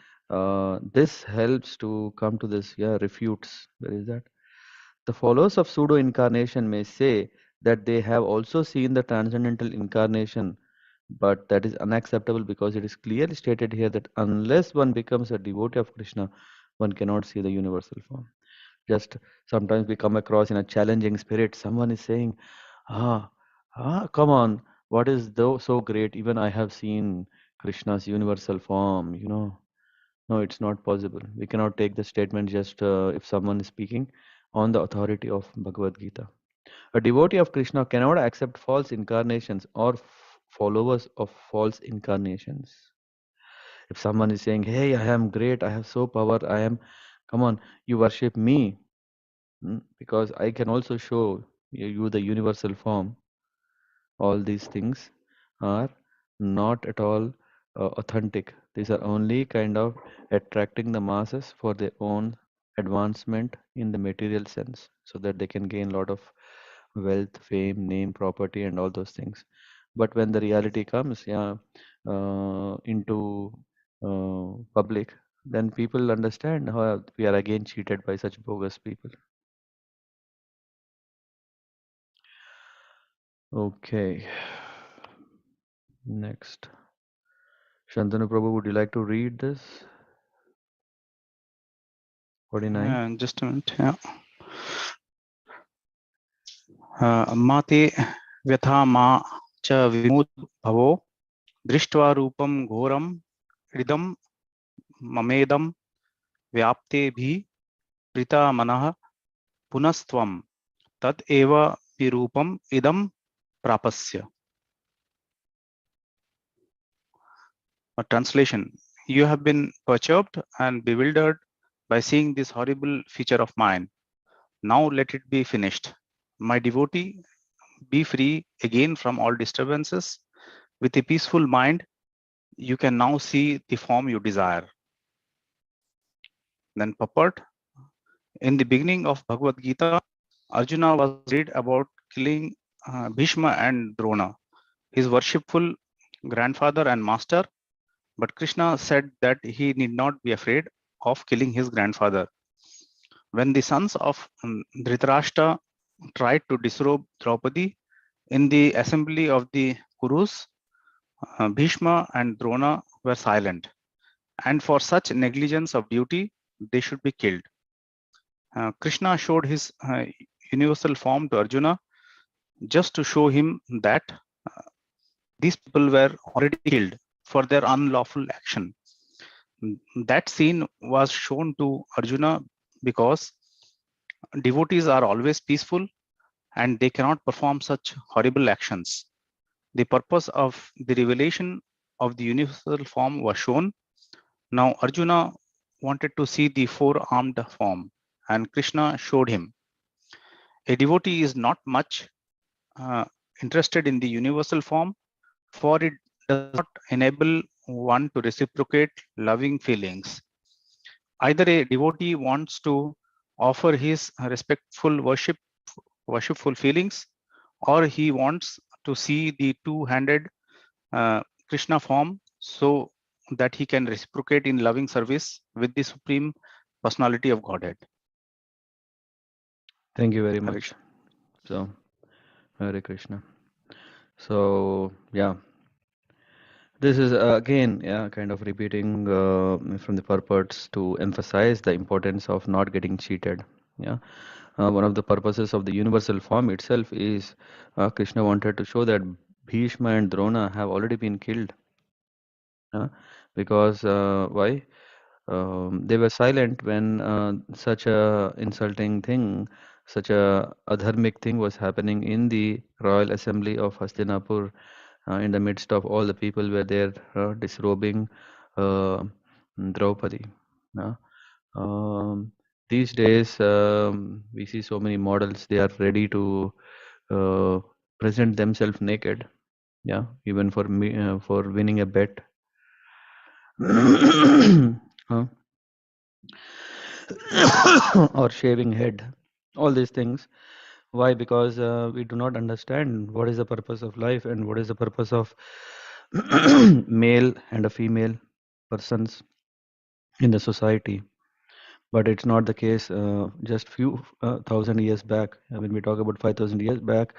this helps to come to this, yeah, refutes. Where is that? The followers of pseudo incarnation may say that they have also seen the transcendental incarnation, but that is unacceptable because it is clearly stated here that unless one becomes a devotee of Krishna, one cannot see the universal form. Just sometimes we come across in a challenging spirit, someone is saying, ah, come on, what is though so great? Even I have seen Krishna's universal form, you know. No, it's not possible. We cannot take the statement just if someone is speaking on the authority of Bhagavad Gita. A devotee of Krishna cannot accept false incarnations or followers of false incarnations. If someone is saying, "Hey, I am great, I have so power, I am," come on, you worship me, because I can also show you the universal form. All these things are not at all authentic. These are only kind of attracting the masses for their own advancement in the material sense, so that they can gain a lot of wealth, fame, name, property, and all those things. But when the reality comes, yeah, into public, then people understand how we are again cheated by such bogus people. Okay, next. Shantanu Prabhu, would you like to read this? 49. Just a minute. Yeah. माते व्यथा मा च विमुद भवो दृष्ट्वा रूपम घोरम इदम ममेदम व्याप्ते भी प्रीता मनः पुनस्त्वम तद एव विरूपम इदम प्रापस्य. A translation: You have been perturbed and bewildered by seeing this horrible feature of mine. Now let it be finished. My devotee, be free again from all disturbances. With a peaceful mind, you can now see the form you desire. Then purport. In the beginning of Bhagavad Gita, Arjuna was worried about killing Bhishma and Drona, his worshipful grandfather and master, but Krishna said that he need not be afraid of killing his grandfather. When the sons of Dhritarashtra tried to disrobe Draupadi in the assembly of the Kurus, Bhishma and Drona were silent, and for such negligence of duty, they should be killed. Krishna showed his universal form to Arjuna just to show him that these people were already killed for their unlawful action. That scene was shown to Arjuna because devotees are always peaceful and they cannot perform such horrible actions. The purpose of the revelation of the universal form was shown. Now Arjuna wanted to see the four-armed form, and Krishna showed him. A devotee is not much interested in the universal form, for it does not enable one to reciprocate loving feelings. Either a devotee wants to offer his respectful worshipful feelings, or he wants to see the two-handed Krishna form so that he can reciprocate in loving service with the Supreme Personality of Godhead. Thank you very Hare much. Krishna. So, Hare Krishna. So, yeah, this is again, yeah, kind of repeating from the purports to emphasize the importance of not getting cheated. Yeah, one of the purposes of the universal form itself is Krishna wanted to show that Bhishma and Drona have already been killed. Because why? They were silent when such a insulting thing, such a adharmic thing was happening in the royal assembly of Hastinapur. In the midst of all the people were there disrobing Draupadi. Uh, these days, we see so many models. They are ready to uh, present themselves naked. Yeah, even for me, for winning a bet. Huh? Or shaving head, all these things. Why? Because we do not understand what is the purpose of life and what is the purpose of male and a female persons in the society. But it's not the case. Just few thousand years back, when we talk about 5,000 years back,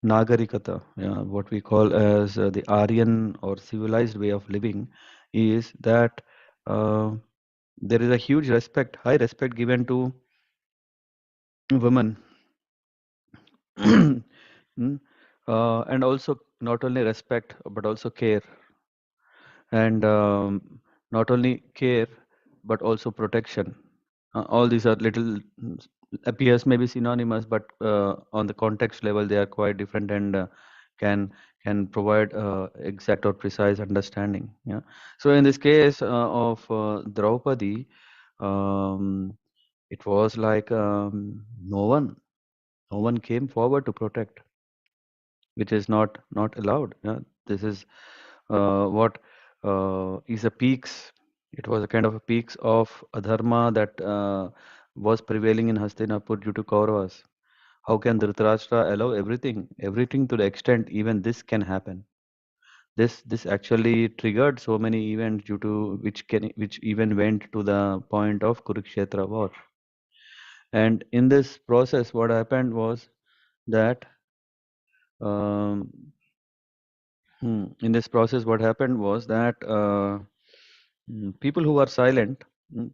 Nagarikata, yeah, what we call as the Aryan or civilized way of living, is that there is a huge respect, high respect given to women. And also not only respect but also care, and not only care but also protection. All these are little appears maybe synonymous, but on the context level they are quite different, and can can provide exact or precise understanding. Yeah. So in this case of Draupadi, um, it was like no one came forward to protect, which is not allowed. Yeah. This is what is a peaks. It was a kind of a peaks of adharma that was prevailing in Hastinapur due to Kauravas. How can Dhritarashtra allow everything to the extent even this can happen? This actually triggered so many events due to which even went to the point of Kurukshetra war. And in this process, what happened was that um, in this process, what happened was that people who are silent mm,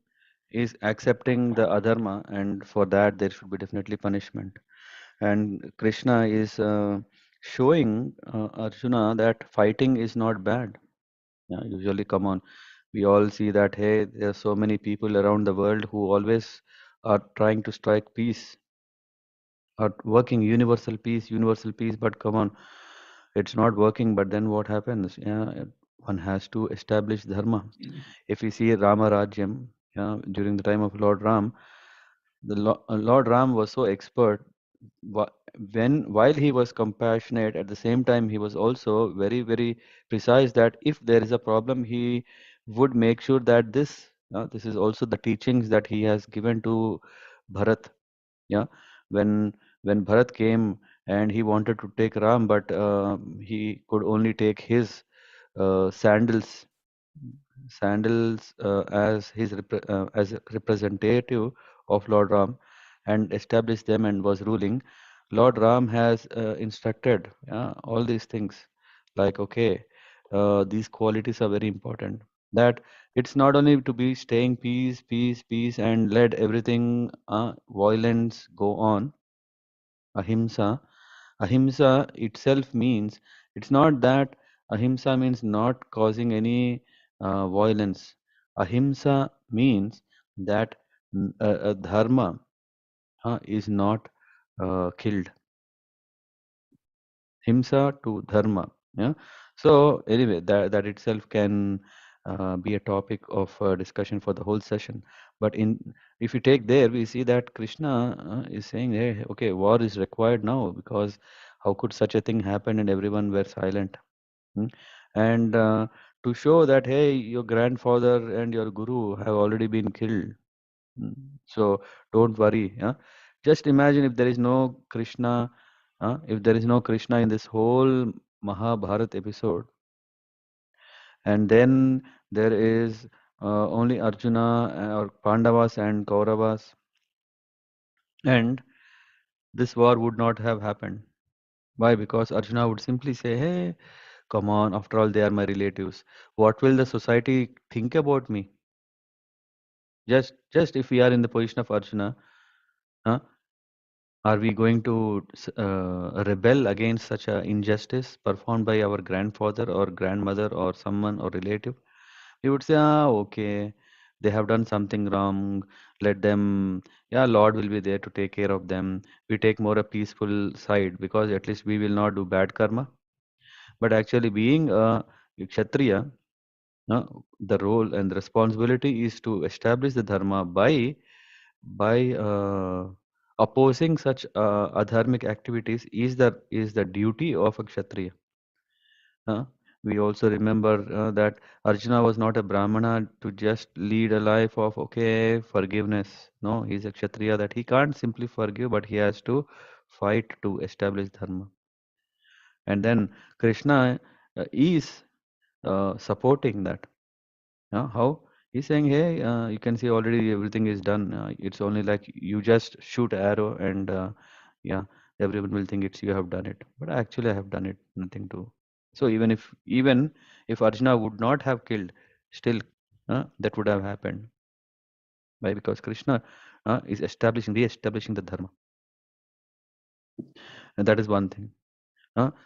is accepting the adharma, and for that there should be definitely punishment. And Krishna is showing Arjuna that fighting is not bad. Yeah, usually, come on, we all see that hey, there are so many people around the world who always are trying to strike peace, are working universal peace. But come on, it's not working. But then what happens? Yeah, one has to establish dharma. If we see Rama Rajyam, yeah, during the time of Lord Ram, Lord Ram was so expert. wh- while he was compassionate, at the same time he was also very precise that if there is a problem, he would make sure that this is also the teachings that he has given to Bharat. Yeah, when Bharat came and he wanted to take Ram, but he could only take his sandals as a representative of Lord Ram, and established them and was ruling. Lord Ram has instructed all these things, like okay, these qualities are very important. That it's not only to be staying peace, and let everything violence go on. Ahimsa. Ahimsa itself means, it's not that ahimsa means not causing any violence. Ahimsa means that dharma is not killed. Himsa to dharma. Yeah. So anyway, that itself can be a topic of discussion for the whole session. But in if you take there, we see that Krishna is saying, hey, okay, war is required now, because how could such a thing happen and everyone were silent? Hmm? And to show that hey, your grandfather and your guru have already been killed. Mm. So don't worry. Yeah? Just imagine if there is no Krishna, if there is no Krishna in this whole Mahabharat episode, and then there is only Arjuna or Pandavas and Kauravas, and this war would not have happened. Why? Because Arjuna would simply say, "Hey, come on, after all, they are my relatives. What will the society think about me?" Just if we are in the position of Arjuna, huh? Are we going to rebel against such a injustice performed by our grandfather or grandmother or someone or relative? We would say, okay, they have done something wrong. Let them, yeah, Lord will be there to take care of them. We take more a peaceful side, because at least we will not do bad karma. But actually, being a Kshatriya, uh, the role and the responsibility is to establish the dharma by opposing such adharmic activities is the duty of a kshatriya. Uh, we also remember that Arjuna was not a brahmana to just lead a life of okay forgiveness. No, he's a kshatriya that he can't simply forgive, but he has to fight to establish dharma. And then Krishna is supporting that. How? He's saying, hey, you can see already everything is done. It's only like you just shoot arrow, and yeah, everyone will think it's you have done it. But actually, I have done it. Nothing to. So even if Arjuna would not have killed, still that would have happened. Why? Because Krishna is re-establishing the dharma, and that is one thing.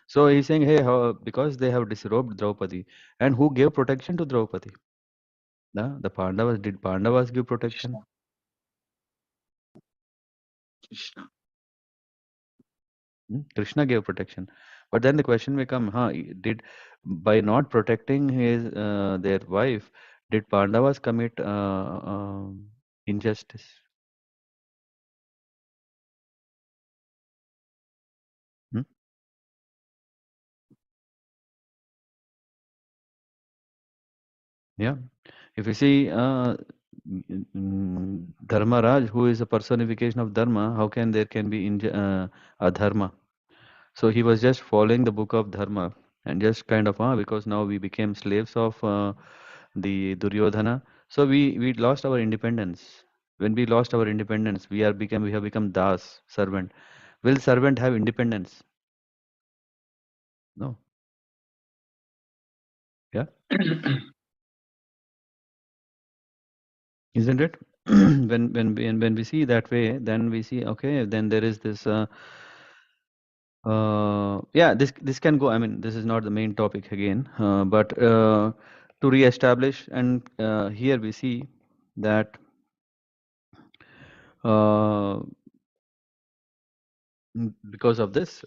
So he's saying, hey, because they have disrobed Draupadi, and who gave protection to Draupadi? The Pandavas. Did Pandavas give protection? Krishna. Krishna. Krishna gave protection, but then the question may come, did by not protecting his their wife, did Pandavas commit injustice? Hmm? Yeah, if you see Dharmaraj, who is a personification of Dharma, how can there can be adharma? So he was just following the book of Dharma and just kind of because now we became slaves of the Duryodhana. So we lost our independence. When we lost our independence, we have become das, servant. Will servant have independence? No. Yeah, isn't it? When we see that way, then we see, okay, then there is this. Yeah, this can go. I mean, this is not the main topic again, but to re-establish, and here we see that uh, because of this,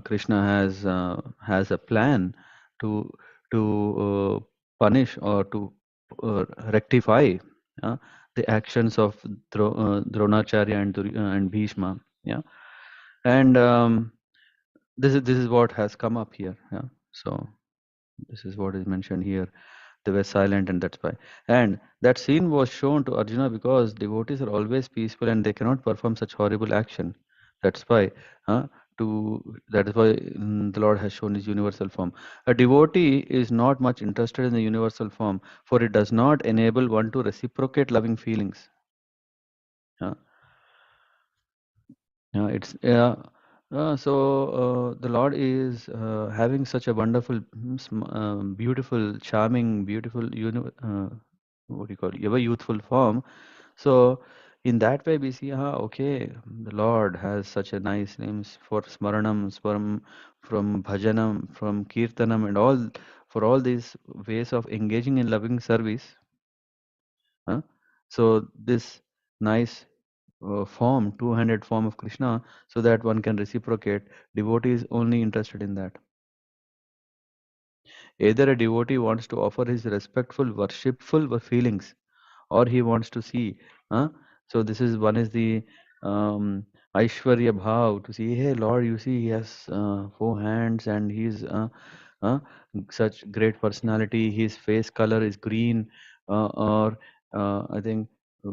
Krishna has a plan to punish or to rectify uh, the actions of Dronacharya and Bhishma. Yeah, and this is what has come up here. Yeah, so this is what is mentioned here. They were silent, and that's why. And that scene was shown to Arjuna because devotees are always peaceful and they cannot perform such horrible action. That's why. Uh, that is why the Lord has shown His universal form. A devotee is not much interested in the universal form, for it does not enable one to reciprocate loving feelings. Uh, Yeah, it's yeah. The Lord is having such a wonderful, beautiful, charming, beautiful, what do you call it, ever youthful form. So, in that way, we see, okay, the Lord has such a nice names for smaranam, from bhajanam, from kirtanam, and all for all these ways of engaging in loving service. Huh? So this nice form, two-handed form of Krishna, so that one can reciprocate. Devotee is only interested in that. Either a devotee wants to offer his respectful, worshipful feelings, or he wants to see. So this is one is the Aishwarya Bhav, to see, hey Lord, you see he has four hands and he's uh, such great personality. His face color is green, or I think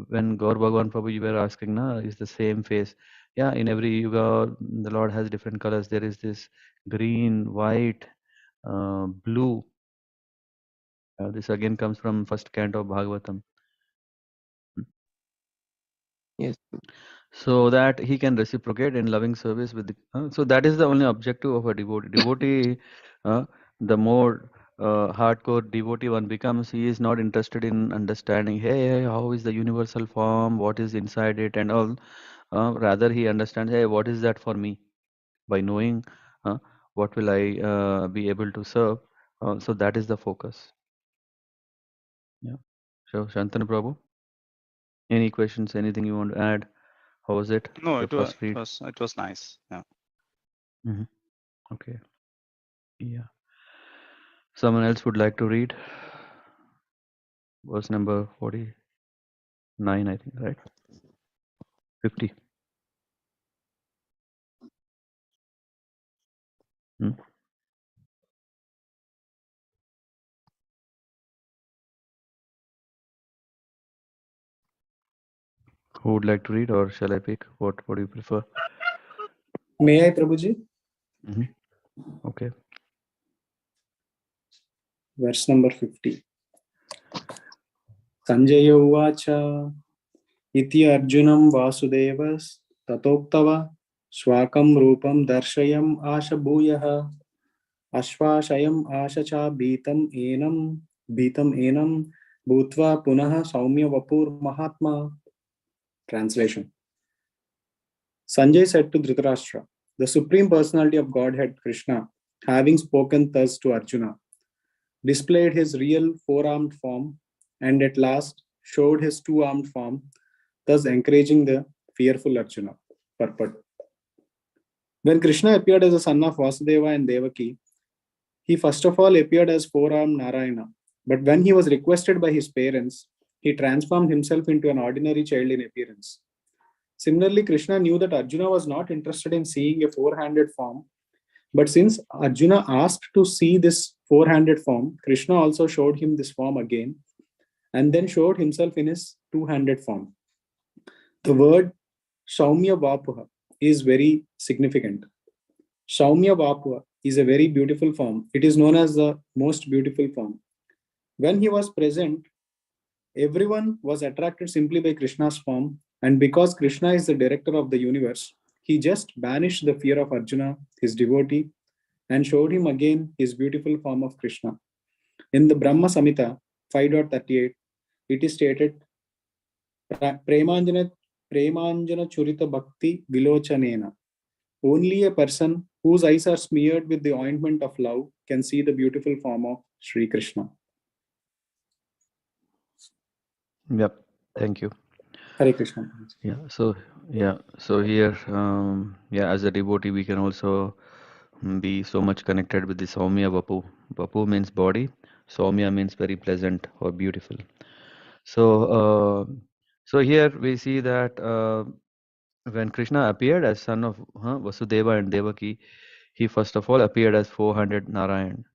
when Gaur Bhagwan Prabhu you were asking, na, is the same face. Yeah, in every yuga, the Lord has different colors. There is this green, white, blue. This again comes from first canto of Bhagavatam. Yes. So that he can reciprocate in loving service with the, so that is the only objective of a devotee. uh, the more hardcore devotee one becomes, he is not interested in understanding, hey, how is the universal form, what is inside it and all. Rather he understands, hey, what is that for me? By knowing uh, what will I be able to serve. So that is the focus. Yeah. So Shantanu Prabhu, any questions, anything you want to add? How was it, No, the first read? it was nice. Yeah. Okay. Yeah. Someone else would like to read verse number 49, I think, right? 50. Hmm? Who would like to read, or shall I pick? What do you prefer? May I, Prabhuji? Okay. Verse number 50. Sanjaya Uvacha Iti Arjunam Vasudevas Tatoktava Swakam Rupam Darshayam Asha Bhuyaha Ashvashayam Asha Cha Bhitam Enam Bhutva Punaha Saumya Vapur Mahatma. Translation. Sanjay said to Dhritarashtra, the Supreme Personality of Godhead Krishna, having spoken thus to Arjuna, displayed his real four-armed form and at last showed his two-armed form, thus encouraging the fearful Arjuna. Purport. When Krishna appeared as a son of Vasudeva and Devaki, he first of all appeared as four-armed Narayana. But when he was requested by his parents, he transformed himself into an ordinary child in appearance. Similarly, Krishna knew that Arjuna was not interested in seeing a four-handed form. But since Arjuna asked to see this four-handed form, Krishna also showed him this form again and then showed himself in his two-handed form. The word Shaumya Vapuha is very significant. Shaumya Vapuha is a very beautiful form. It is known as the most beautiful form. When he was present, everyone was attracted simply by Krishna's form, and because Krishna is the director of the universe, he just banished the fear of Arjuna, his devotee, and showed him again his beautiful form of Krishna. In the Brahma Samhita 5.38, it is stated, Premanjana Churita Bhakti Vilochanena. Only a person whose eyes are smeared with the ointment of love can see the beautiful form of Sri Krishna. Yep. Thank you. Hare Krishna. So here, as a devotee, we can also be so much connected with the Saumya Vapu. Vapu means body. Saumya means very pleasant or beautiful. So here we see that when Krishna appeared as son of Vasudeva and Devaki, he first of all appeared as four-handed Narayan.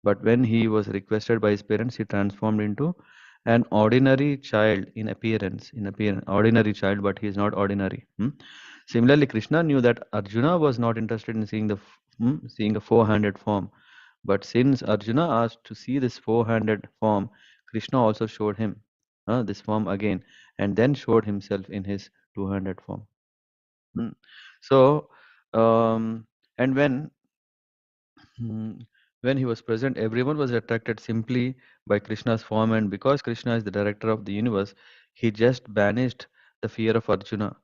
But when he was requested by his parents, he transformed into an ordinary child in appearance. Ordinary child, but he is not ordinary. Similarly, Krishna knew that Arjuna was not interested in seeing a four-handed form. But since Arjuna asked to see this four-handed form, Krishna also showed him this form again, and then showed himself in his two-handed form. So, and when he was present, everyone was attracted simply by Krishna's form, and because Krishna is the director of the universe, he just banished the fear of Arjuna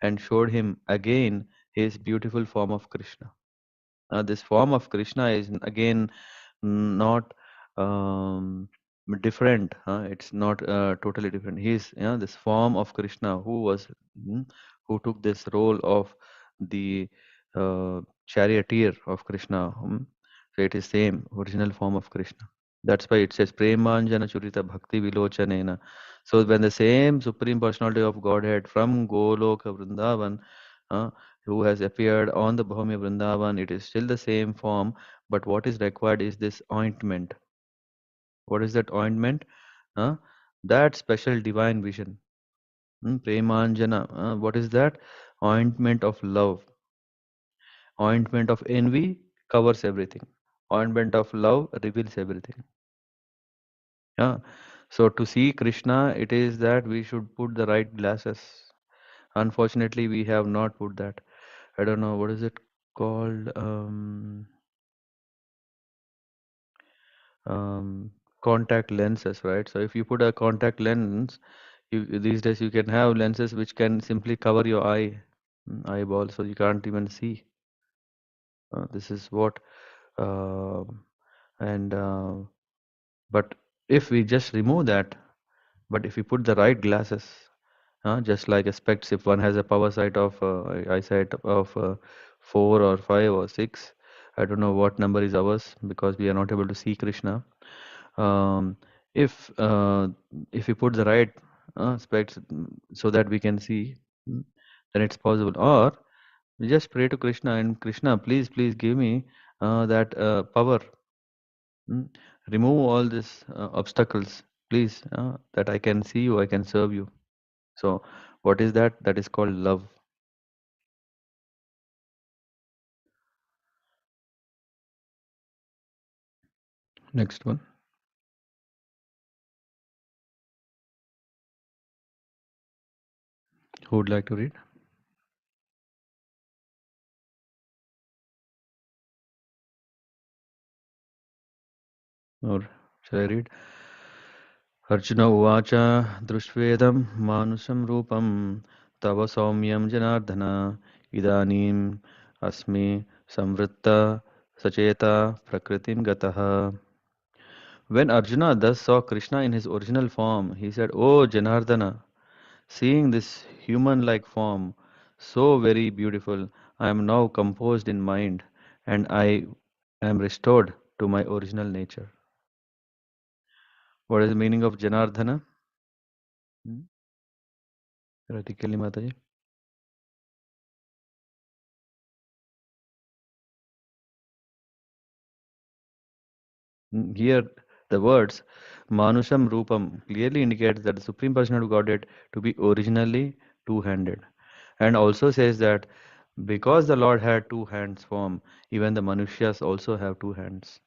and showed him again his beautiful form of Krishna. This form of Krishna is again not different. It's not totally different. He's this form of Krishna who took this role of the charioteer of Krishna. So it is same original form of Krishna. That's why it says Premanjana Churita Bhakti Vilochanena. So when the same Supreme Personality of Godhead from Goloka Vrindavan who has appeared on the Bhumi Vrindavan, it is still the same form, but what is required is this ointment. What is that ointment? That special divine vision. Premanjana. What is that? Ointment of love. Ointment of envy covers everything. Ointment of love reveals everything. Yeah. So to see Krishna, it is that we should put the right glasses. Unfortunately, we have not put that. I don't know what is it called. Contact lenses, right? So if you put a contact lens, these days you can have lenses which can simply cover your eyeball, so you can't even see. This is what, uh, and but if we just remove that, but if you put the right glasses, just like a specs, if one has a power sight of eyesight of 4 or 5 or 6, I don't know what number is ours because we are not able to see Krishna. um, if uh, if we put the right specs so that we can see, then it's possible. Or we just pray to Krishna and Krishna, please give me that power. mm, Remove all these obstacles, please, that I can see you, I can serve you. So what is that? That is called love. Next one. Who would like to read? Or shall I read? Arjuna Uvacha Drushvedam Manusam Rupam Tava Saumyam Janardhana Idanim Asmi Samvritta Sacheta Prakritim Gataha. When Arjuna thus saw Krishna in his original form, he said, "Oh Janardhana, Seeing this human-like form, so very beautiful, I am now composed in mind and I am restored to my original nature. What is the meaning of Janardhana? Ratikali Mataji. Here, the words Manusham Rupam clearly indicates that the Supreme Personality of Godhead to be originally two-handed, and also says that because the Lord had two hands form, even the Manushas also have two hands.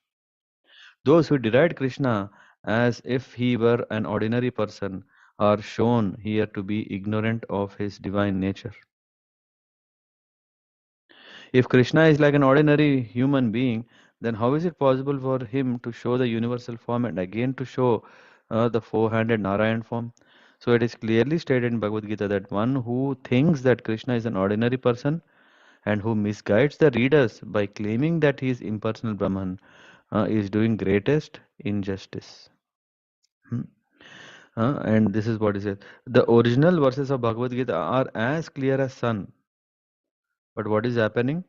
Those who deride Krishna as if he were an ordinary person are shown here to be ignorant of his divine nature. If Krishna is like an ordinary human being, then how is it possible for him to show the universal form and again to show the four-handed Narayan form? So it is clearly stated in Bhagavad Gita that one who thinks that Krishna is an ordinary person and who misguides the readers by claiming that he is impersonal Brahman is doing greatest injustice. Hmm. And this is what he says. The original verses of Bhagavad Gita are as clear as sun. But what is happening?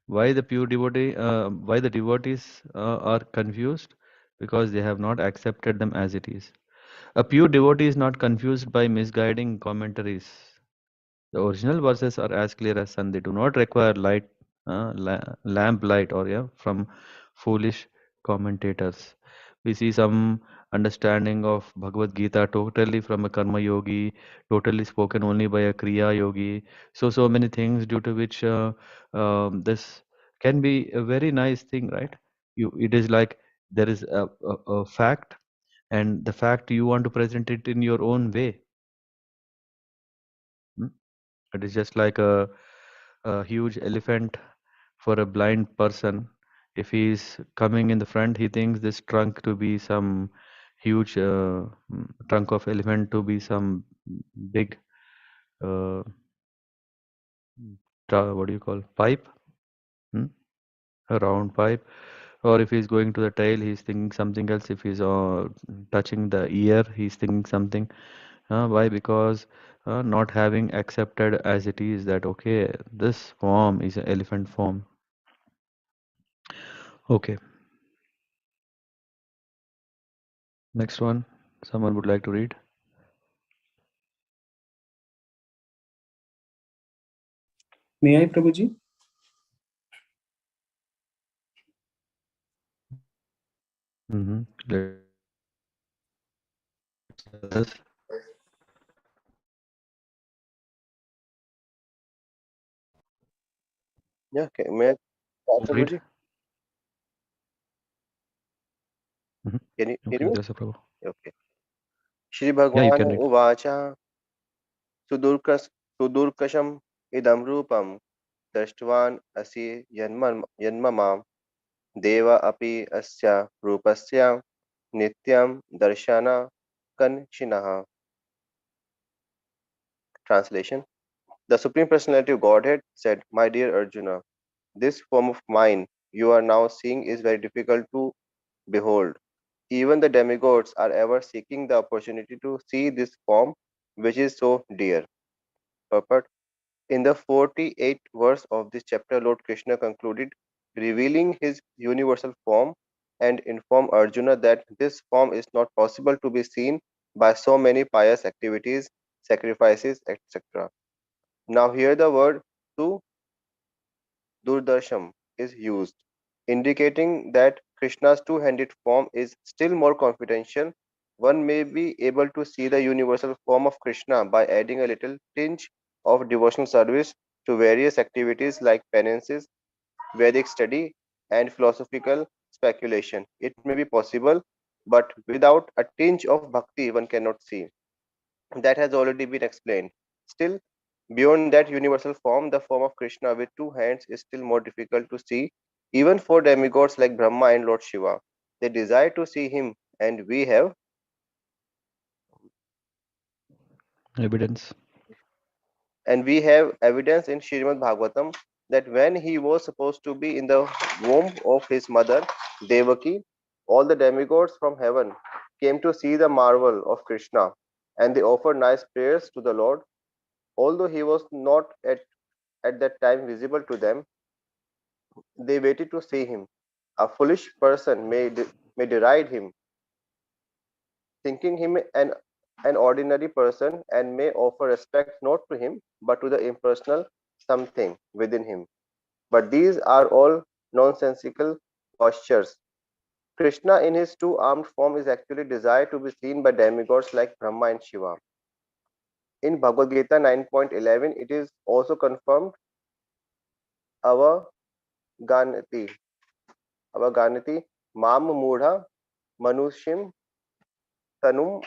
Why the pure devotee? Why the devotees are confused? Because they have not accepted them as it is. A pure devotee is not confused by misguiding commentaries. The original verses are as clear as sun. They do not require light, lamp light, or yeah, from foolish commentators. We see some understanding of Bhagavad Gita totally from a karma yogi, totally spoken only by a kriya yogi. So many things due to which this can be a very nice thing, right? It is like there is a fact, and the fact you want to present it in your own way. Hmm? It is just like a huge elephant for a blind person. If he is coming in the front, he thinks this trunk to be some huge trunk of elephant to be some big, uh, what do you call, pipe? Hmm? A round pipe. Or if he's going to the tail, he's thinking something else. If he's touching the ear, he's thinking something. Why? Because not having accepted as it is that okay, this form is an elephant form. Okay, next one. Someone would like to read? May I, Prabhuji? Mm-hmm. Let's Yeah, okay. May I start, read. Prabhuji? Mm-hmm. Can you hear Okay, me? that's a problem. Okay. Shri Yeah, you Bhagwan can read. Uvacha Sudurkasham Idam Rupam Dashtvan Asi Yanmamam Deva Api Asya Rupasya Nityam Darshana Kanshinaha. Translation. The Supreme Personality of Godhead said, My dear Arjuna, this form of mine you are now seeing is very difficult to behold. Even the demigods are ever seeking the opportunity to see this form which is so dear. Purport. In the 48th verse of this chapter, Lord Krishna concluded, revealing his universal form and informed Arjuna that this form is not possible to be seen by so many pious activities, sacrifices, etc. Now here the word to Durdarsham is used, indicating that Krishna's two-handed form is still more confidential. One may be able to see the universal form of Krishna by adding a little tinge of devotional service to various activities like penances, Vedic study, and philosophical speculation. It may be possible, but without a tinge of bhakti, one cannot see. That has already been explained. Still, beyond that universal form, the form of Krishna with two hands is still more difficult to see, even for demigods like Brahma and Lord Shiva. They desire to see him, and Evidence. we have evidence in Srimad Bhagavatam that when he was supposed to be in the womb of his mother Devaki, all the demigods from heaven came to see the marvel of Krishna, and they offered nice prayers to the Lord. Although he was not at that time visible to them, they waited to see him. A foolish person may deride him, thinking him an ordinary person, and may offer respect not to him but to the impersonal something within him. But these are all nonsensical postures. Krishna in his two-armed form is actually desired to be seen by demigods like Brahma and Shiva. In Bhagavad Gita 9.11, it is also confirmed avaganati, avaganati mam mudha manushim tanum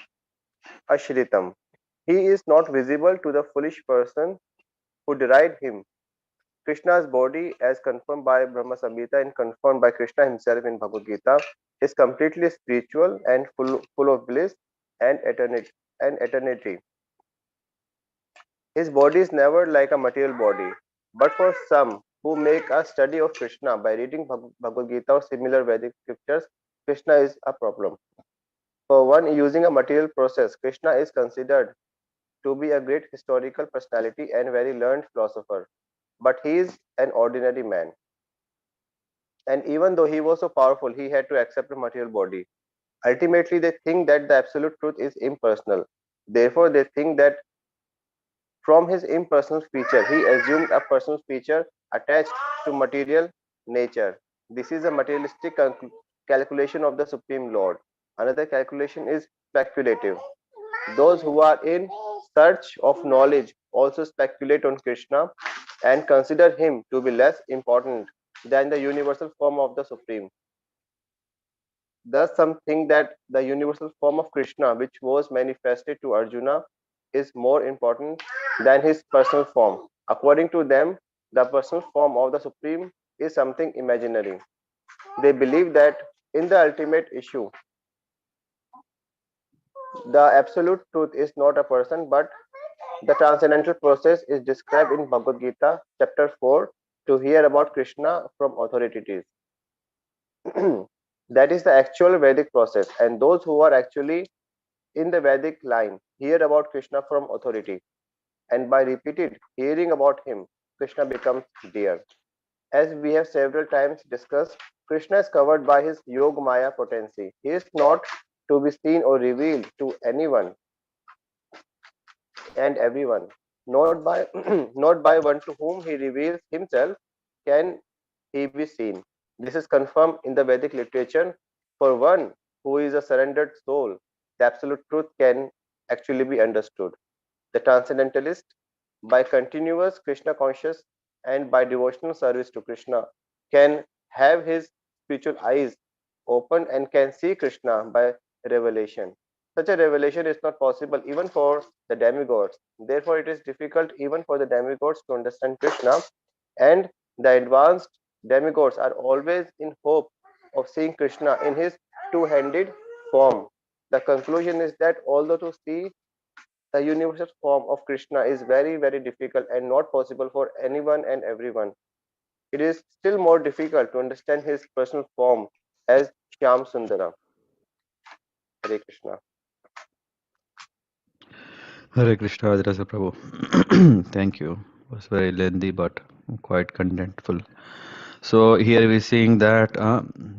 ashritam. He is not visible to the foolish person who deride him. Krishna's body, as confirmed by Brahma Samhita and confirmed by Krishna himself in Bhagavad Gita, is completely spiritual and full of bliss and eternity. His body is never like a material body. But for some who make a study of Krishna by reading Bhagavad Gita or similar Vedic scriptures, Krishna is a problem. For one using a material process, Krishna is considered to be a great historical personality and very learned philosopher. But he is an ordinary man. And even though he was so powerful, he had to accept a material body. Ultimately, they think that the absolute truth is impersonal. Therefore, they think that from his impersonal feature, he assumed a personal feature attached to material nature. This is a materialistic calculation of the Supreme Lord. Another calculation is speculative. Those who are in search of knowledge also speculate on Krishna and consider him to be less important than the universal form of the Supreme. Thus, some think that the universal form of Krishna, which was manifested to Arjuna, is more important than his personal form. According to them, the personal form of the Supreme is something imaginary. They believe that in the ultimate issue, the absolute truth is not a person, but the transcendental process is described in Bhagavad Gita, chapter 4, to hear about Krishna from authorities. That is the actual Vedic process, and those who are actually in the Vedic line hear about Krishna from authority, and by repeated hearing about him, Krishna becomes dear. As we have several times discussed, Krishna is covered by his Yog Maya potency. He is not to be seen or revealed to anyone and everyone. Not by not by one to whom he reveals himself can he be seen. This is confirmed in the Vedic literature. For one who is a surrendered soul, the absolute truth can actually be understood. The transcendentalist, by continuous Krishna conscious and by devotional service to Krishna, can have his spiritual eyes opened and can see Krishna by revelation. Such a revelation is not possible even for the demigods. Therefore, it is difficult even for the demigods to understand Krishna, and the advanced demigods are always in hope of seeing Krishna in his two-handed form. The conclusion is that although to see the universal form of Krishna is very, very difficult and not possible for anyone and everyone, it is still more difficult to understand his personal form as Shyam Sundara. Hare Krishna. Hare Krishna, Adhirasa Prabhu. Thank you. It was very lengthy but quite contentful. So here we're seeing that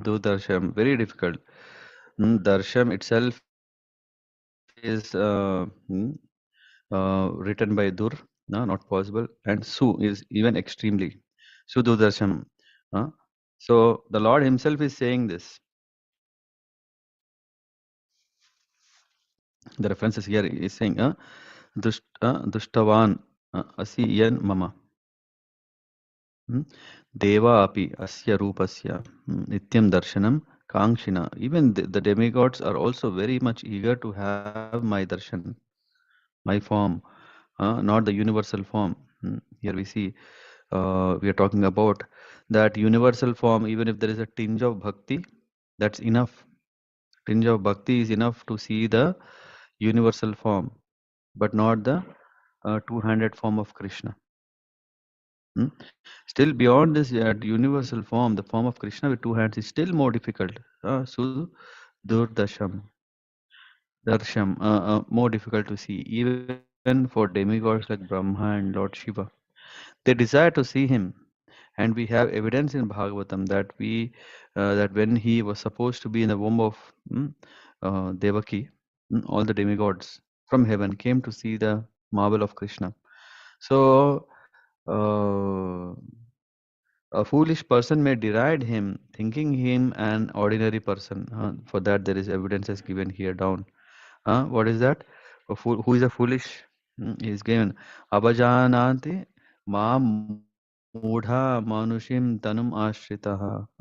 do darsham very difficult. Darsham itself is written by Dur, no, not possible, and Su is even extremely. Sudu darsham. Uh, so the Lord Himself is saying this. The references here is saying, Dushtavan asi yan mama. Deva api asya rupasya nityam darshanam kangshina. Even the demigods are also very much eager to have my darshan, my form, not the universal form. Here we see, we are talking about that universal form. Even if there is a tinge of bhakti, that's enough. Tinge of bhakti is enough to see the universal form, but not the two-handed form of Krishna. Hmm? Still beyond this universal form, the form of Krishna with two hands is still more difficult. Sudurdasham. darsham, more difficult to see, even for demigods like Brahma and Lord Shiva. They desire to see him, and we have evidence in Bhagavatam that that when he was supposed to be in the womb of Devaki, all the demigods from heaven came to see the marvel of Krishna. So uh, a foolish person may deride him, thinking him an ordinary person. For that, there is evidence as given here down. What is that? Who is a foolish? Is given. Abhajananti ma mudha manushim tanum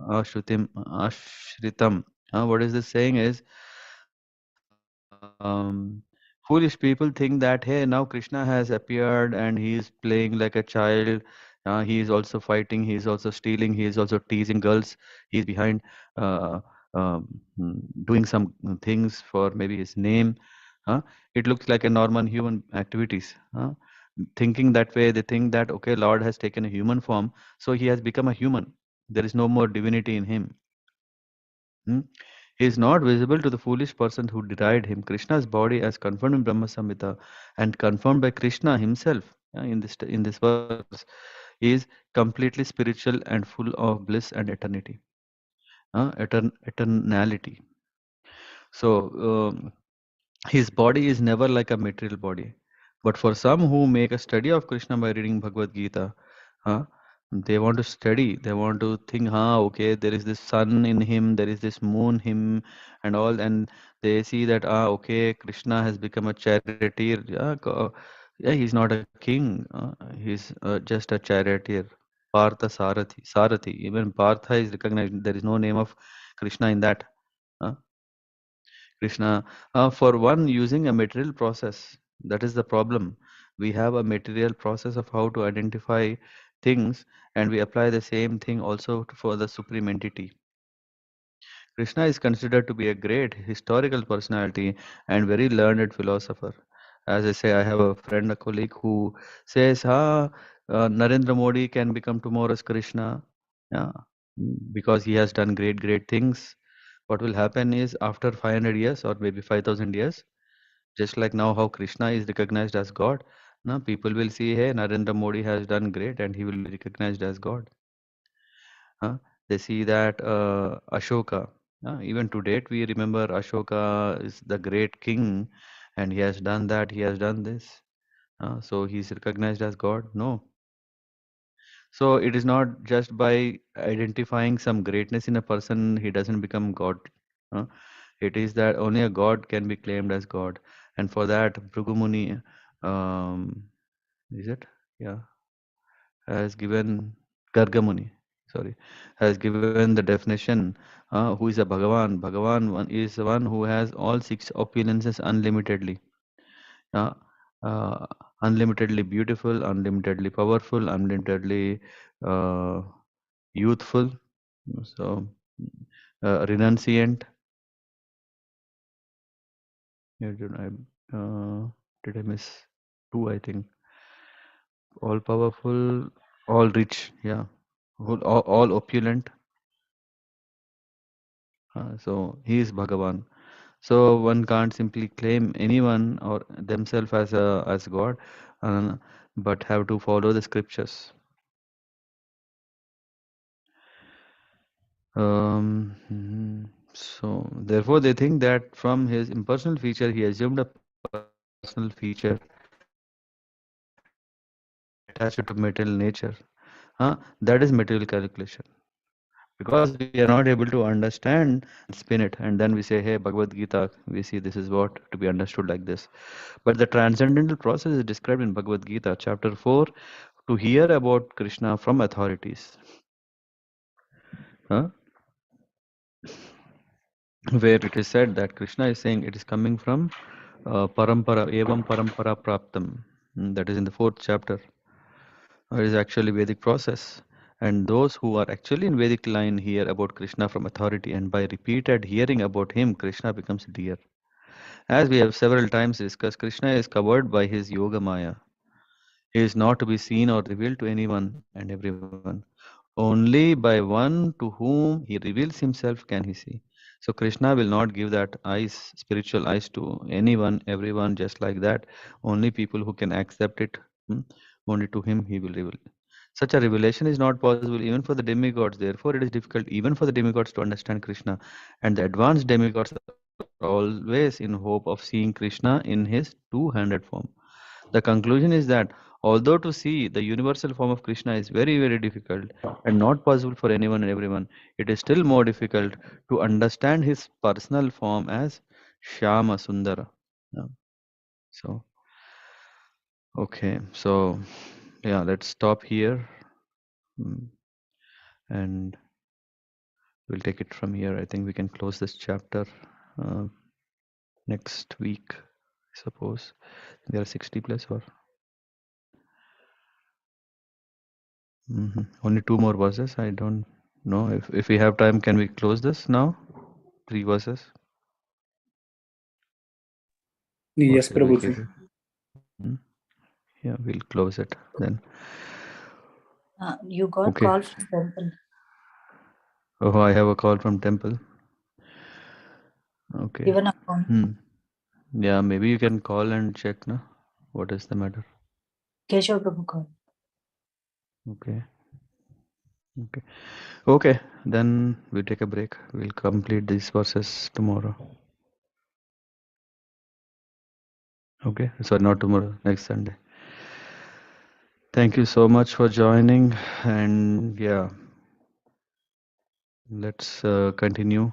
ashritam. What is this saying is, foolish people think that, hey, now Krishna has appeared and he is playing like a child. He is also fighting, he is also stealing, he is also teasing girls, he is behind uh, doing some things for maybe his name. It looks like a normal human activities. Thinking that way, they think that, okay, Lord has taken a human form, so he has become a human. There is no more divinity in him. Hmm? He is not visible to the foolish person who deride him. Krishna's body, as confirmed in Brahma Samhita and confirmed by Krishna himself in this verse, is completely spiritual and full of bliss and eternity, eternality. So his body is never like a material body. But for some who make a study of Krishna by reading Bhagavad Gita, huh, they want to study, they want to think, okay, there is this sun in him, there is this moon him, and all, and they see that, okay, Krishna has become a charioteer. Yeah, he's not a king, he's just a charioteer. Partha Sarathi. Sarathi. Even Partha is recognized. There is no name of Krishna in that. uh, Krishna, for one using a material process. That is the problem. We have a material process of how to identify things, and we apply the same thing also for the supreme entity. Krishna is considered to be a great historical personality and very learned philosopher. As I say, I have a friend, a colleague who says, Narendra Modi can become tomorrow's Krishna, yeah, because he has done great, great things. What will happen is after 500 years or maybe 5,000 years, just like now how Krishna is recognized as God, now people will see, hey, Narendra Modi has done great and he will be recognized as God. They see that Ashoka, even to date, we remember Ashoka is the great king and he has done that, he has done this. So he is recognized as God? No. So it is not just by identifying some greatness in a person, he doesn't become God. Uh, it is that only a God can be claimed as God. And for that, Bhrugumuni, is it? Yeah, has given Gargamuni, sorry, has given the definition. Who is a Bhagavan? Bhagavan is the one who has all six opulences unlimitedly. Uh, uh, Unlimitedly beautiful, unlimitedly powerful, unlimitedly uh, youthful, so renunciant. Yeah, did I miss two? I think all powerful, all rich. Yeah, all opulent. So he is Bhagavan. So one can't simply claim anyone or themselves as God, uh, but have to follow the scriptures. So therefore, they think that from his impersonal feature, he assumed a personal feature attached to material nature. That is material calculation. Because we are not able to understand, we spin it, and then we say, hey, Bhagavad Gita, we see this is what to be understood like this. But the transcendental process is described in Bhagavad Gita, chapter 4, to hear about Krishna from authorities. Huh? Where it is said that Krishna is saying it is coming from parampara, evam parampara praptam. That is in the 4th chapter. It is actually Vedic process. And those who are actually in Vedic line hear about Krishna from authority, and by repeated hearing about him, Krishna becomes dear. As we have several times discussed, Krishna is covered by his Yoga Maya. He is not to be seen or revealed to anyone and everyone. Only by one to whom he reveals himself can he see. So Krishna will not give that eyes, spiritual eyes, to anyone, everyone, just like that. Only people who can accept it, only to him he will reveal. Such a revelation is not possible even for the demigods. Therefore, it is difficult even for the demigods to understand Krishna. And the advanced demigods are always in hope of seeing Krishna in his two-handed form. The conclusion is that although to see the universal form of Krishna is very, very difficult and not possible for anyone and everyone, it is still more difficult to understand his personal form as Shyama Sundara. Yeah. So, okay, so yeah, let's stop here. And we'll take it from here. I think we can close this chapter next week, I suppose. There are 60 plus or only 2 more verses. I don't know if we have time. Can we close this now? 3 verses. Yes, What will we Prabhuji. keep it? Yeah, we'll close it then. You got Okay. call from temple. Oh, I have a call from temple. Okay. Even a phone. Yeah, maybe you can call and check, no? What is the matter? Keshav Prabhu call. Okay. Okay. Okay. Then we take a break. We'll complete these verses tomorrow. Okay. Sorry, not tomorrow. Next Sunday. Thank you so much for joining. And yeah, let's continue.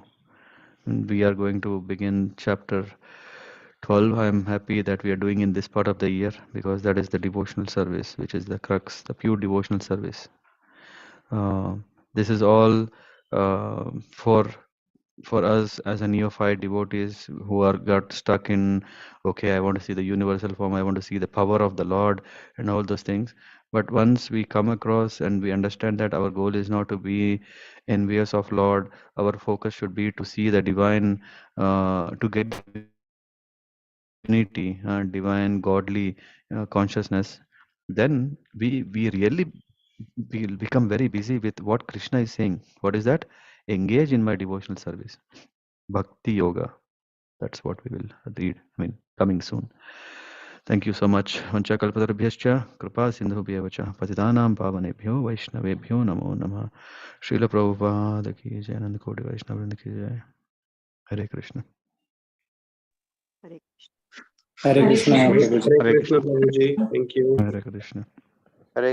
We are going to begin chapter 12. I'm happy that we are doing in this part of the year because that is the devotional service, which is the crux, the pure devotional service. This is all for us as a neophyte devotees who are got stuck in, okay, I want to see the universal form, I want to see the power of the Lord and all those things. But once we come across and we understand that our goal is not to be envious of Lord, our focus should be to see the divine, to get divinity, divine godly consciousness. Then we really will become very busy with what Krishna is saying. What is that? Engage in my devotional service. Bhakti Yoga. That's what we will read. I mean, coming soon. Thank you so much. Vancha kalpatarabhyascha kripa sindhubhyavacha patitanam pavanebhyo vaishnavebhyo namo namah. Srila Prabhupada ki jai. Anand Koti Vaishnavrinda ki jai. Hare Krishna. Hare Krishna. Hare Hare Krishna, Krishna. Prabhuji. Hare Krishna. Prabhuji. Thank you. Hare Krishna.